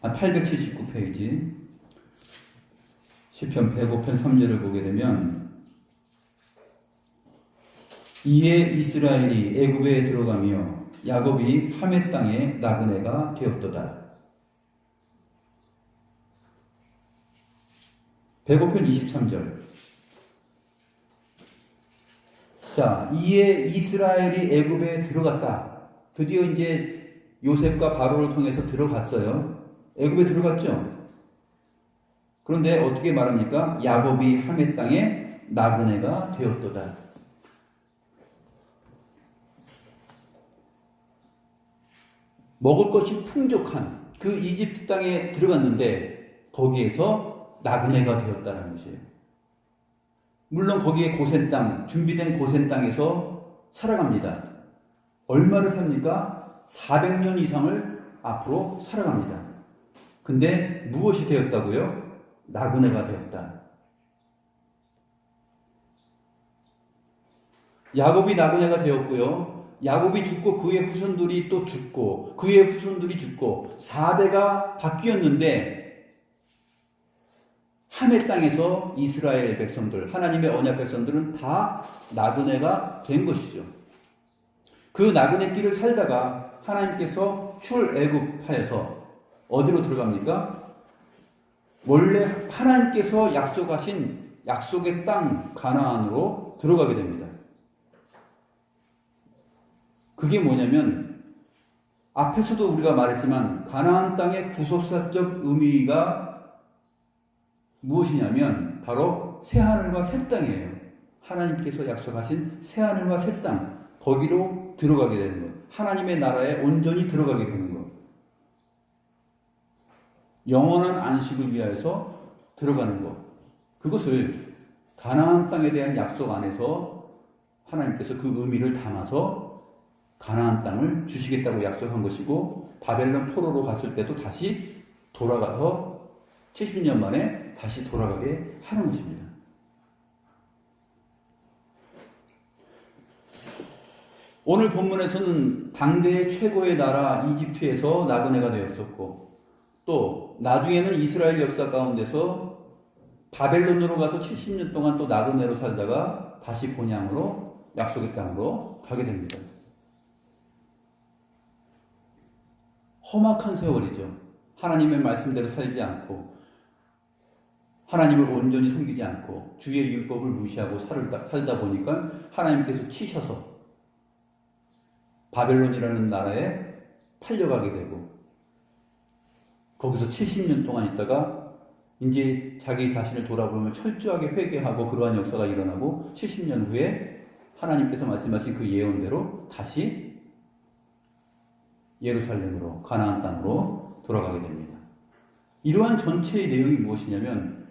879페이지 시편 105편 3절을 보게 되면 이에 이스라엘이 애굽에 들어가며 야곱이 함의 땅에 나그네가 되었도다. 105편 23절. 자, 이에 이스라엘이 애굽에 들어갔다. 드디어 이제 요셉과 바로를 통해서 들어갔어요. 애굽에 들어갔죠. 그런데 어떻게 말합니까? 야곱이 함의 땅에 나그네가 되었도다. 먹을 것이 풍족한 그 이집트 땅에 들어갔는데 거기에서 나그네가 되었다는 것이에요. 물론 거기에 고센 땅, 준비된 고센 땅에서 살아갑니다. 얼마를 삽니까? 400년 이상을 앞으로 살아갑니다. 근데 무엇이 되었다고요? 나그네가 되었다. 야곱이 나그네가 되었고요. 야곱이 죽고 그의 후손들이 또 죽고 그의 후손들이 죽고 4대가 바뀌었는데 함의 땅에서 이스라엘 백성들, 하나님의 언약 백성들은 다 나그네가 된 것이죠. 그 나그네 길을 살다가 하나님께서 출애굽하여서 어디로 들어갑니까? 원래 하나님께서 약속하신 약속의 땅 가나안으로 들어가게 됩니다. 그게 뭐냐면 앞에서도 우리가 말했지만 가나안 땅의 구속사적 의미가 무엇이냐면 바로 새하늘과 새 땅이에요. 하나님께서 약속하신 새하늘과 새 땅, 거기로 들어가게 되는 것. 하나님의 나라에 온전히 들어가게 되는 것. 영원한 안식을 위하여서 들어가는 것. 그것을 가나안 땅에 대한 약속 안에서 하나님께서 그 의미를 담아서 가나안 땅을 주시겠다고 약속한 것이고, 바벨론 포로로 갔을 때도 다시 돌아가서 70년 만에 다시 돌아가게 하는 것입니다. 오늘 본문에서는 당대의 최고의 나라 이집트에서 나그네가 되었었고, 또 나중에는 이스라엘 역사 가운데서 바벨론으로 가서 70년 동안 또 나그네로 살다가 다시 본향으로 약속의 땅으로 가게 됩니다. 험악한 세월이죠. 하나님의 말씀대로 살지 않고 하나님을 온전히 섬기지 않고 주의 율법을 무시하고 살다 보니까 하나님께서 치셔서 바벨론이라는 나라에 팔려가게 되고 거기서 70년 동안 있다가 이제 자기 자신을 돌아보면 철저하게 회개하고 그러한 역사가 일어나고 70년 후에 하나님께서 말씀하신 그 예언대로 다시 예루살렘으로 가나안 땅으로 돌아가게 됩니다. 이러한 전체의 내용이 무엇이냐면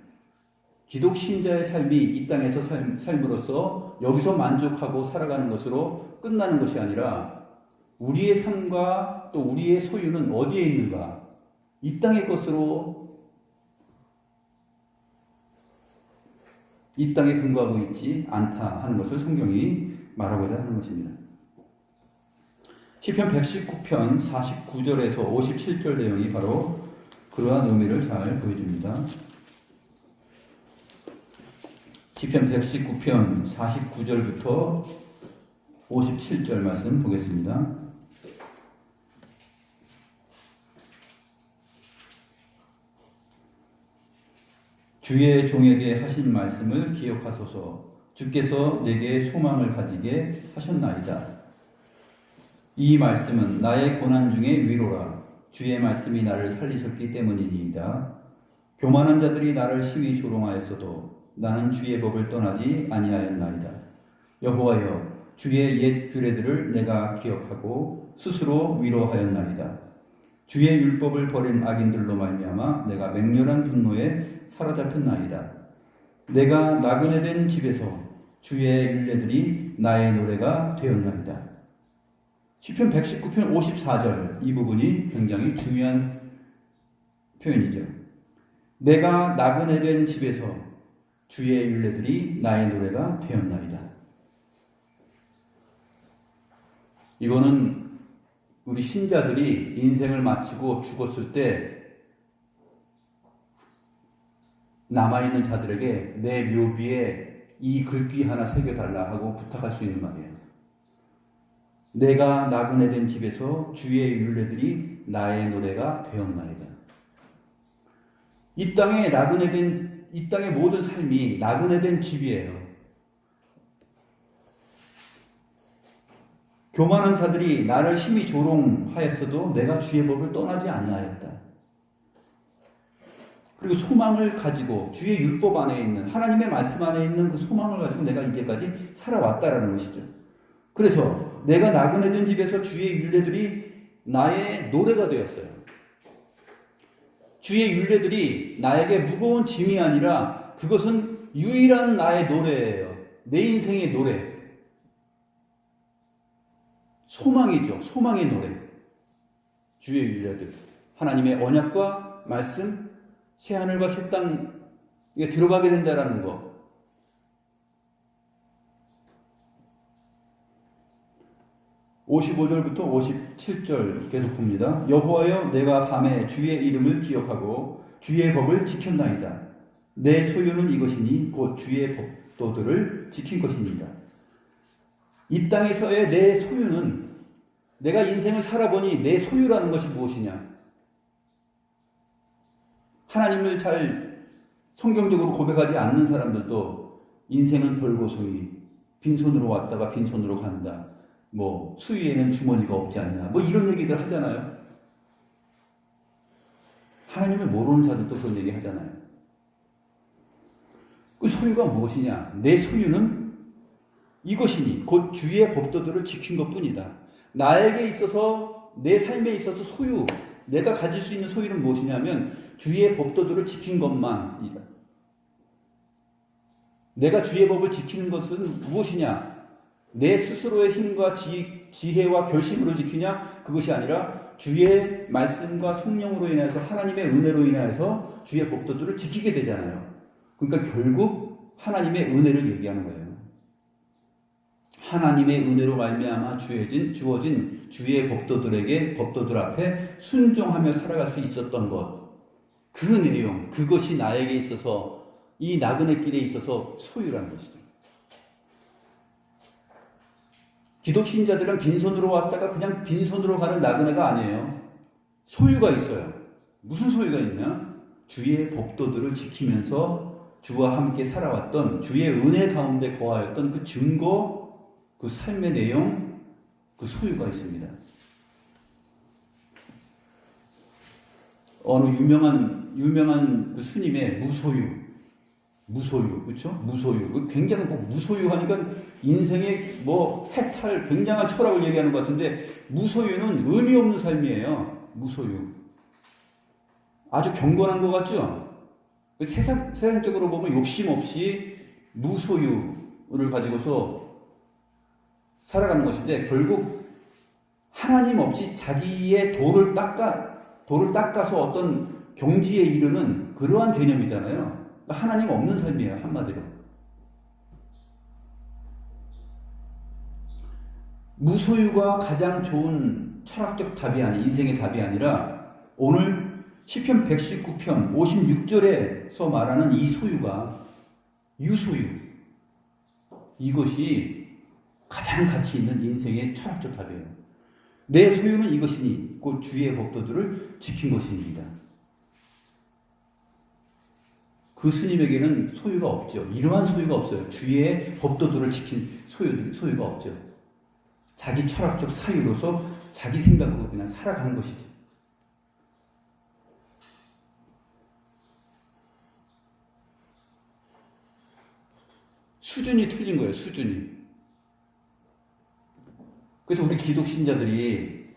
기독 신자의 삶이 이 땅에서 삶으로써 여기서 만족하고 살아가는 것으로 끝나는 것이 아니라 우리의 삶과 또 우리의 소유는 어디에 있는가? 이 땅의 것으로 이 땅에 근거하고 있지 않다 하는 것을 성경이 말하고자 하는 것입니다. 시편 119편 49절에서 57절 내용이 바로 그러한 의미를 잘 보여줍니다. 시편 119편 49절부터 57절 말씀 보겠습니다. 주의 종에게 하신 말씀을 기억하소서. 주께서 내게 소망을 가지게 하셨나이다. 이 말씀은 나의 고난 중에 위로라. 주의 말씀이 나를 살리셨기 때문이니이다. 교만한 자들이 나를 심히 조롱하였어도 나는 주의 법을 떠나지 아니하였나이다. 여호와여, 주의 옛 규례들을 내가 기억하고 스스로 위로하였나이다. 주의 율법을 버린 악인들로 말미암아 내가 맹렬한 분노에 사로잡혔나이다. 내가 나그네 된 집에서 주의 율례들이 나의 노래가 되었나이다. 시편 119편 54절, 이 부분이 굉장히 중요한 표현이죠. 내가 나그네 된 집에서 주의 율례들이 나의 노래가 되었나이다. 이거는 우리 신자들이 인생을 마치고 죽었을 때 남아있는 자들에게 내 묘비에 이 글귀 하나 새겨달라 하고 부탁할 수 있는 말이에요. 내가 나그네 된 집에서 주의 율례들이 나의 노래가 되었나이다. 이 땅의 모든 삶이 나그네 된 집이에요. 교만한 자들이 나를 심히 조롱하였어도 내가 주의 법을 떠나지 아니하였다. 그리고 소망을 가지고 주의 율법 안에 있는 하나님의 말씀 안에 있는 그 소망을 가지고 내가 이제까지 살아왔다라는 것이죠. 그래서 내가 나그네 된 집에서 주의 율례들이 나의 노래가 되었어요. 주의 율례들이 나에게 무거운 짐이 아니라 그것은 유일한 나의 노래예요. 내 인생의 노래. 소망이죠. 소망의 노래. 주의 율례들. 하나님의 언약과 말씀, 새하늘과 새 땅에 들어가게 된다라는 것. (55절부터) (57절) 계속 봅니다. 여호와여, 내가 밤에 주의 이름을 기억하고 주의 법을 지켰나이다. 내 소유는 이것이니 곧 주의 법도들을 지킨 것입니다. 이 땅에서의 내 소유는, 내가 인생을 살아보니 내 소유라는 것이 무엇이냐? 하나님을 잘 성경적으로 고백하지 않는 사람들도 인생은 별고소이, 빈손으로 왔다가 빈손으로 간다. 뭐 수위에는 주머니가 없지 않냐. 뭐 이런 얘기들 하잖아요. 하나님을 모르는 자들도 그런 얘기 하잖아요. 그 소유가 무엇이냐? 내 소유는 이것이니 곧 주의 법도들을 지킨 것뿐이다. 나에게 있어서, 내 삶에 있어서 소유, 내가 가질 수 있는 소유는 무엇이냐면 주의 법도들을 지킨 것만이다. 내가 주의 법을 지키는 것은 무엇이냐? 내 스스로의 힘과 지혜와 결심으로 지키냐? 그것이 아니라 주의 말씀과 성령으로 인해서, 하나님의 은혜로 인해서 주의 법도들을 지키게 되잖아요. 그러니까 결국 하나님의 은혜를 얘기하는 거예요. 하나님의 은혜로 말미암아 주어진 주의 법도들 앞에 순종하며 살아갈 수 있었던 것, 그 내용, 그것이 나에게 있어서, 이 나그네 길에 있어서 소유라는 것이죠. 기독신자들은 빈손으로 왔다가 그냥 빈손으로 가는 나그네가 아니에요. 소유가 있어요. 무슨 소유가 있냐? 주의 법도들을 지키면서 주와 함께 살아왔던, 주의 은혜 가운데 거하였던 그 증거, 그 삶의 내용, 그 소유가 있습니다. 어느 유명한 그 스님의 무소유, 그렇죠? 무소유. 굉장히 뭐 무소유 하니까 인생의 뭐 해탈, 굉장한 철학을 얘기하는 것 같은데, 무소유는 의미 없는 삶이에요. 무소유. 아주 경건한 것 같죠? 세상적으로 보면 욕심 없이 무소유를 가지고서 살아가는 것인데, 결국 하나님 없이 자기의 돌을 닦아서 어떤 경지에 이르는 그러한 개념이잖아요. 하나님 없는 삶이에요, 한마디로. 무소유가 가장 좋은 철학적 답이 인생의 답이 아니라, 오늘 시편 119편 56절에서 말하는 이 소유가, 유소유, 이것이 가장 가치 있는 인생의 철학적 답이에요. 내 소유는 이것이니 곧 주의 법도들을 지킨 것입니다. 그 스님에게는 소유가 없죠. 이러한 소유가 없어요. 주의 법도들을 지킨 소유가 없죠. 자기 철학적 사유로서 자기 생각으로 그냥 살아가는 것이죠. 수준이 틀린 거예요. 수준이. 그래서 우리 기독 신자들이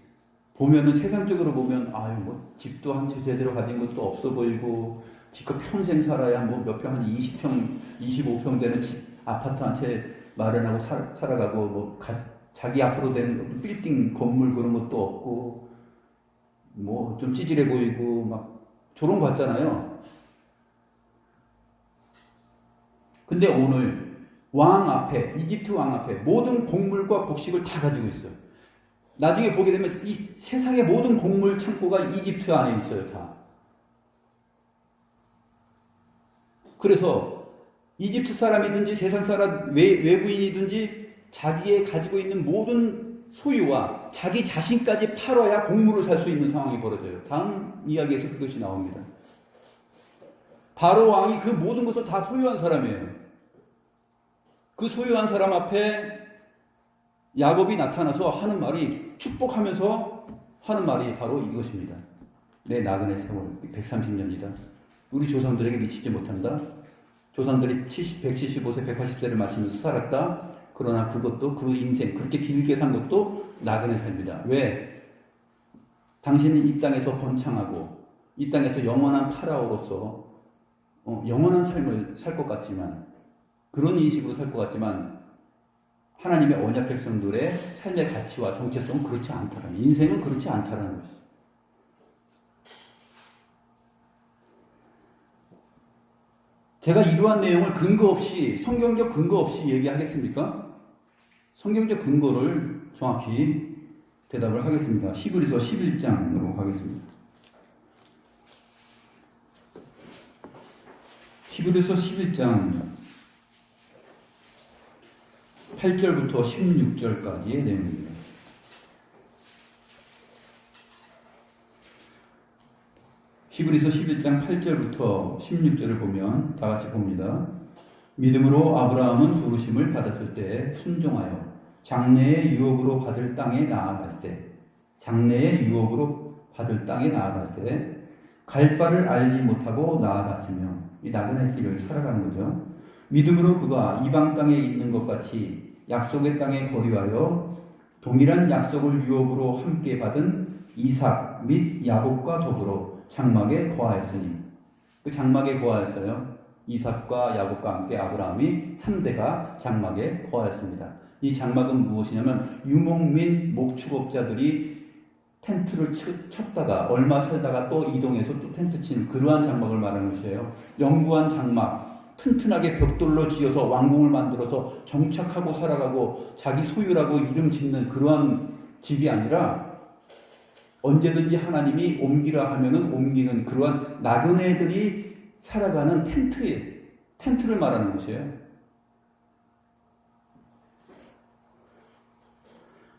보면은, 세상적으로 보면, 아유, 뭐 집도 한 채 제대로 가진 것도 없어 보이고, 집값 평생 살아야 뭐 몇 평, 한 20평, 25평 되는 집, 아파트 한 채 마련하고 살아가고, 뭐 자기 앞으로 된 빌딩 건물 그런 것도 없고, 뭐 좀 찌질해 보이고 막 저런 거 같잖아요. 근데 오늘 이집트 왕 앞에 모든 곡물과 곡식을 다 가지고 있어요. 나중에 보게 되면 이 세상의 모든 곡물 창고가 이집트 안에 있어요, 다. 그래서 이집트 사람이든지 세상 사람 외부인이든지 자기의 가지고 있는 모든 소유와 자기 자신까지 팔아야 곡물을 살 수 있는 상황이 벌어져요. 다음 이야기에서 그것이 나옵니다. 바로 왕이 그 모든 것을 다 소유한 사람이에요. 그 소유한 사람 앞에 야곱이 나타나서 하는 말이, 축복하면서 하는 말이 바로 이것입니다. 내 나그네 세월 130년이다. 우리 조상들에게 미치지 못한다. 조상들이 175세, 180세를 마치면서 살았다. 그러나 그것도, 그 인생 그렇게 길게 산 것도 나그네 삶이다. 왜? 당신은 이 땅에서 번창하고 이 땅에서 영원한 파라오로서 영원한 삶을 살 것 같지만, 그런 인식으로 살 것 같지만 하나님의 언약 백성들의 삶의 가치와 정체성은 그렇지 않다라는, 인생은 그렇지 않다라는 것이죠. 제가 이러한 내용을 근거 없이, 성경적 근거 없이 얘기하겠습니까? 성경적 근거를 정확히 대답을 하겠습니다. 히브리서 11장으로 가겠습니다. 히브리서 11장 8절부터 16절까지의 내용입니다. 히브리서 11장 8절부터 16절을 보면 다 같이 봅니다. 믿음으로 아브라함은 부르심을 받았을 때 순종하여 장래의 유업으로 받을 땅에 나아갈세. 장래의 유업으로 받을 땅에 나아갈세. 갈 바를 알지 못하고 나아갔으며, 이 나그네 길을 살아가는 거죠. 믿음으로 그가 이방 땅에 있는 것 같이 약속의 땅에 거류하여 동일한 약속을 유업으로 함께 받은 이삭 및 야곱과 더불어 장막에 거하였으니, 그 장막에 거하였어요. 이삭과 야곱과 함께 아브라함이 3대가 장막에 거하였습니다. 이 장막은 무엇이냐면 유목민 목축업자들이 텐트를 쳤다가 얼마 살다가 또 이동해서 또 텐트 치는 그러한 장막을 말하는 것이에요. 영구한 장막, 튼튼하게 벽돌로 지어서 왕궁을 만들어서 정착하고 살아가고 자기 소유라고 이름 짓는 그러한 집이 아니라 언제든지 하나님이 옮기라 하면은 옮기는 그러한 나그네들이 살아가는 텐트를 말하는 것이에요.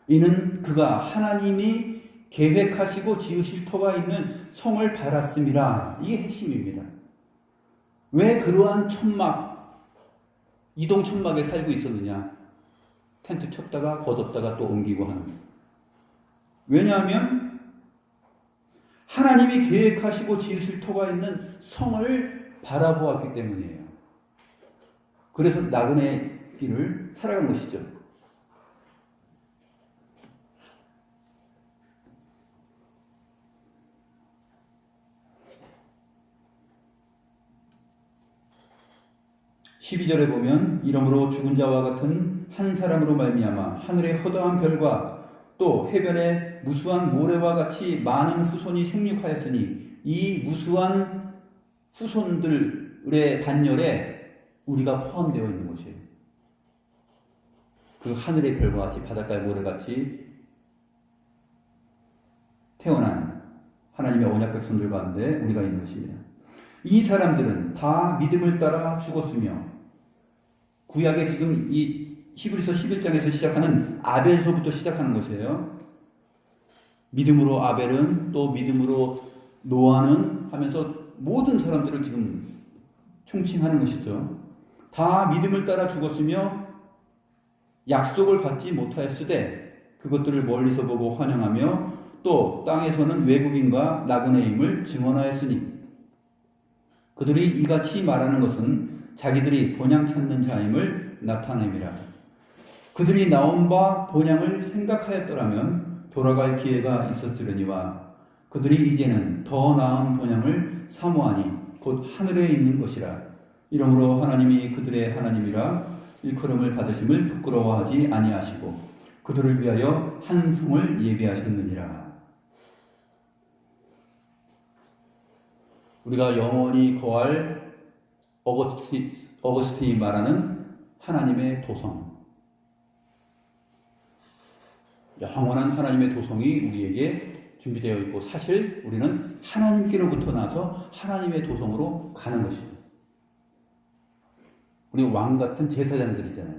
이는 그가 하나님이 계획하시고 지으실 터가 있는 성을 바랐음이라. 이게 핵심입니다. 왜 그러한 천막, 이동 천막에 살고 있었느냐? 텐트 쳤다가 걷었다가 또 옮기고 하는. 왜냐하면 하나님이 계획하시고 지으실 터가 있는 성을 바라보았기 때문이에요. 그래서 나그네 길을 살아간 것이죠. (12절에) 보면 이러므로 죽은 자와 같은 한 사람으로 말미암아 하늘의 허다한 별과 또 해변의 무수한 모래와 같이 많은 후손이 생육하였으니, 이 무수한 후손들의 단열에 우리가 포함되어 있는 것이에요. 그 하늘의 별과 같이 바닷가의 모래같이 태어난 하나님의 언약 백성들 가운데 우리가 있는 것입니다. 이 사람들은 다 믿음을 따라 죽었으며, 구약에 지금 이 히브리서 11장에서 시작하는 아벨서부터 시작하는 것이에요. 믿음으로 아벨은, 또 믿음으로 노아는 하면서 모든 사람들을 지금 총칭하는 것이죠. 다 믿음을 따라 죽었으며 약속을 받지 못하였으되 그것들을 멀리서 보고 환영하며 또 땅에서는 외국인과 나그네임을 증언하였으니, 그들이 이같이 말하는 것은 자기들이 본향 찾는 자임을 나타냄이라. 그들이 나온 바 본향을 생각하였더라면 돌아갈 기회가 있었으려니와 그들이 이제는 더 나은 본향을 사모하니 곧 하늘에 있는 것이라. 이러므로 하나님이 그들의 하나님이라 일컬음을 받으심을 부끄러워하지 아니하시고 그들을 위하여 한 성을 예비하셨느니라. 우리가 영원히 거할 어거스틴이 말하는 하나님의 도성, 영원한 하나님의 도성이 우리에게 준비되어 있고, 사실 우리는 하나님께로부터 나서 하나님의 도성으로 가는 것입니다. 우리 왕 같은 제사장들이잖아요.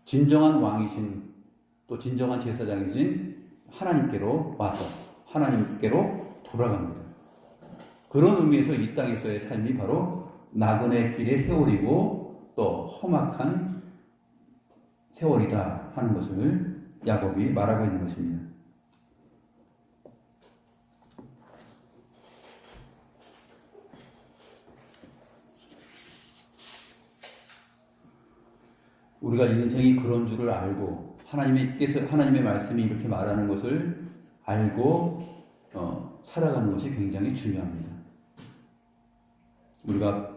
진정한 왕이신 또 진정한 제사장이신 하나님께로 와서 하나님께로 돌아갑니다. 그런 의미에서 이 땅에서의 삶이 바로 나그네 길의 세월이고 또 험악한 세월이다 하는 것을 야곱이 말하고 있는 것입니다. 우리가 인생이 그런 줄을 알고 하나님의 말씀이 이렇게 말하는 것을 알고 살아가는 것이 굉장히 중요합니다. 우리가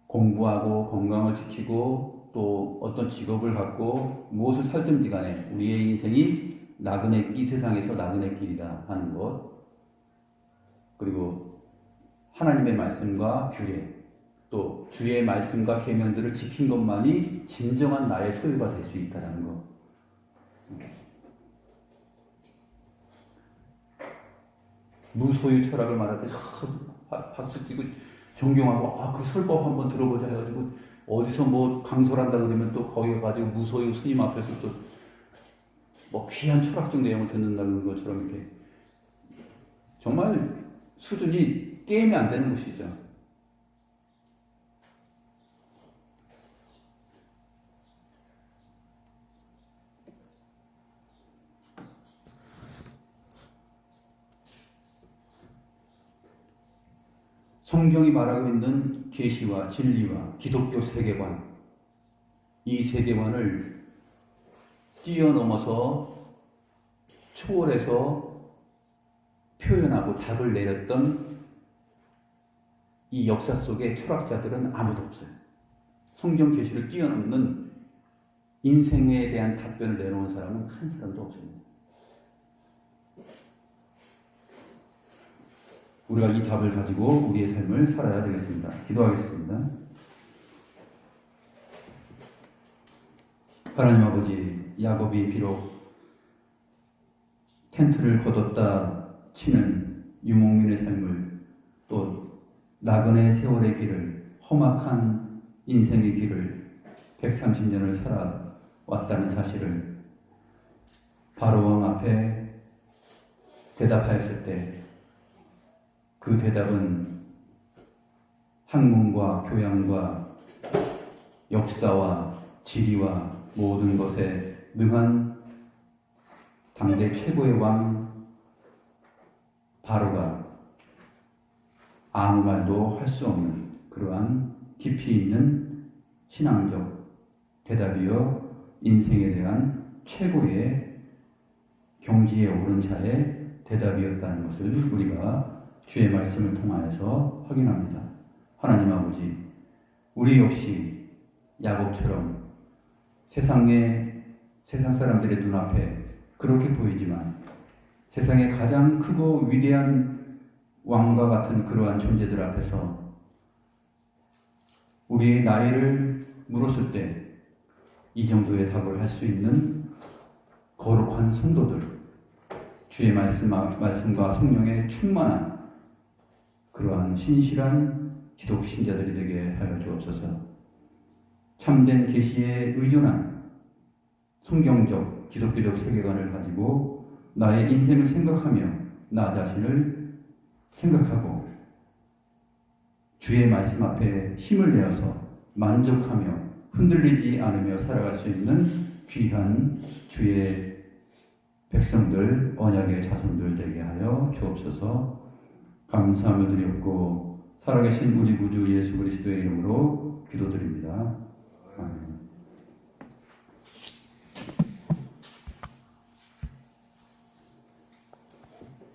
공부하고 건강을 지키고 또 어떤 직업을 갖고 무엇을 살든지 간에 우리의 인생이 이 세상에서 나그네 길이다 하는 것, 그리고 하나님의 말씀과 규례, 또 주의 말씀과 계명들을 지킨 것만이 진정한 나의 소유가 될 수 있다는 것. 무소유 철학을 말할 때 박수 치고 존경하고 그 설법 한번 들어보자 해가지고 어디서 뭐 강설한다 그러면 또 거기 가지고 무소유 스님 앞에서 또 뭐 귀한 철학적 내용을 듣는다는 것처럼 이렇게 정말 수준이 게임이 안 되는 것이죠. 성경이 말하고 있는 계시와 진리와 기독교 세계관, 이 세계관을 뛰어넘어서 초월해서 표현하고 답을 내렸던 이 역사 속에 철학자들은 아무도 없어요. 성경 계시를 뛰어넘는 인생에 대한 답변을 내놓은 사람은 한 사람도 없습니다. 우리가 이 답을 가지고 우리의 삶을 살아야 되겠습니다. 기도하겠습니다. 하나님 아버지, 야곱이 비록 텐트를 걷었다 치는 유목민의 삶을, 또 나그네 세월의 길을, 험악한 인생의 길을 130년을 살아왔다는 사실을 바로왕 앞에 대답하였을 때 그 대답은 학문과 교양과 역사와 지리와 모든 것에 능한 당대 최고의 왕 바로가 아무 말도 할 수 없는 그러한 깊이 있는 신앙적 대답이요 인생에 대한 최고의 경지에 오른 자의 대답이었다는 것을 우리가 주의 말씀을 통하여서 확인합니다. 하나님 아버지, 우리 역시 야곱처럼 세상 사람들의 눈앞에 그렇게 보이지만 세상의 가장 크고 위대한 왕과 같은 그러한 존재들 앞에서 우리의 나이를 물었을 때 이 정도의 답을 할 수 있는 거룩한 성도들, 주의 말씀과 성령의 충만한 그러한 신실한 기독 신자들이 되게 하여 주옵소서. 참된 계시에 의존한 성경적 기독교적 세계관을 가지고 나의 인생을 생각하며 나 자신을 생각하고 주의 말씀 앞에 힘을 내어서 만족하며 흔들리지 않으며 살아갈 수 있는 귀한 주의 백성들, 언약의 자손들 되게 하여 주옵소서. 감사함을 드렸고 살아계신 우리 구주 예수 그리스도의 이름으로 기도드립니다. 아멘.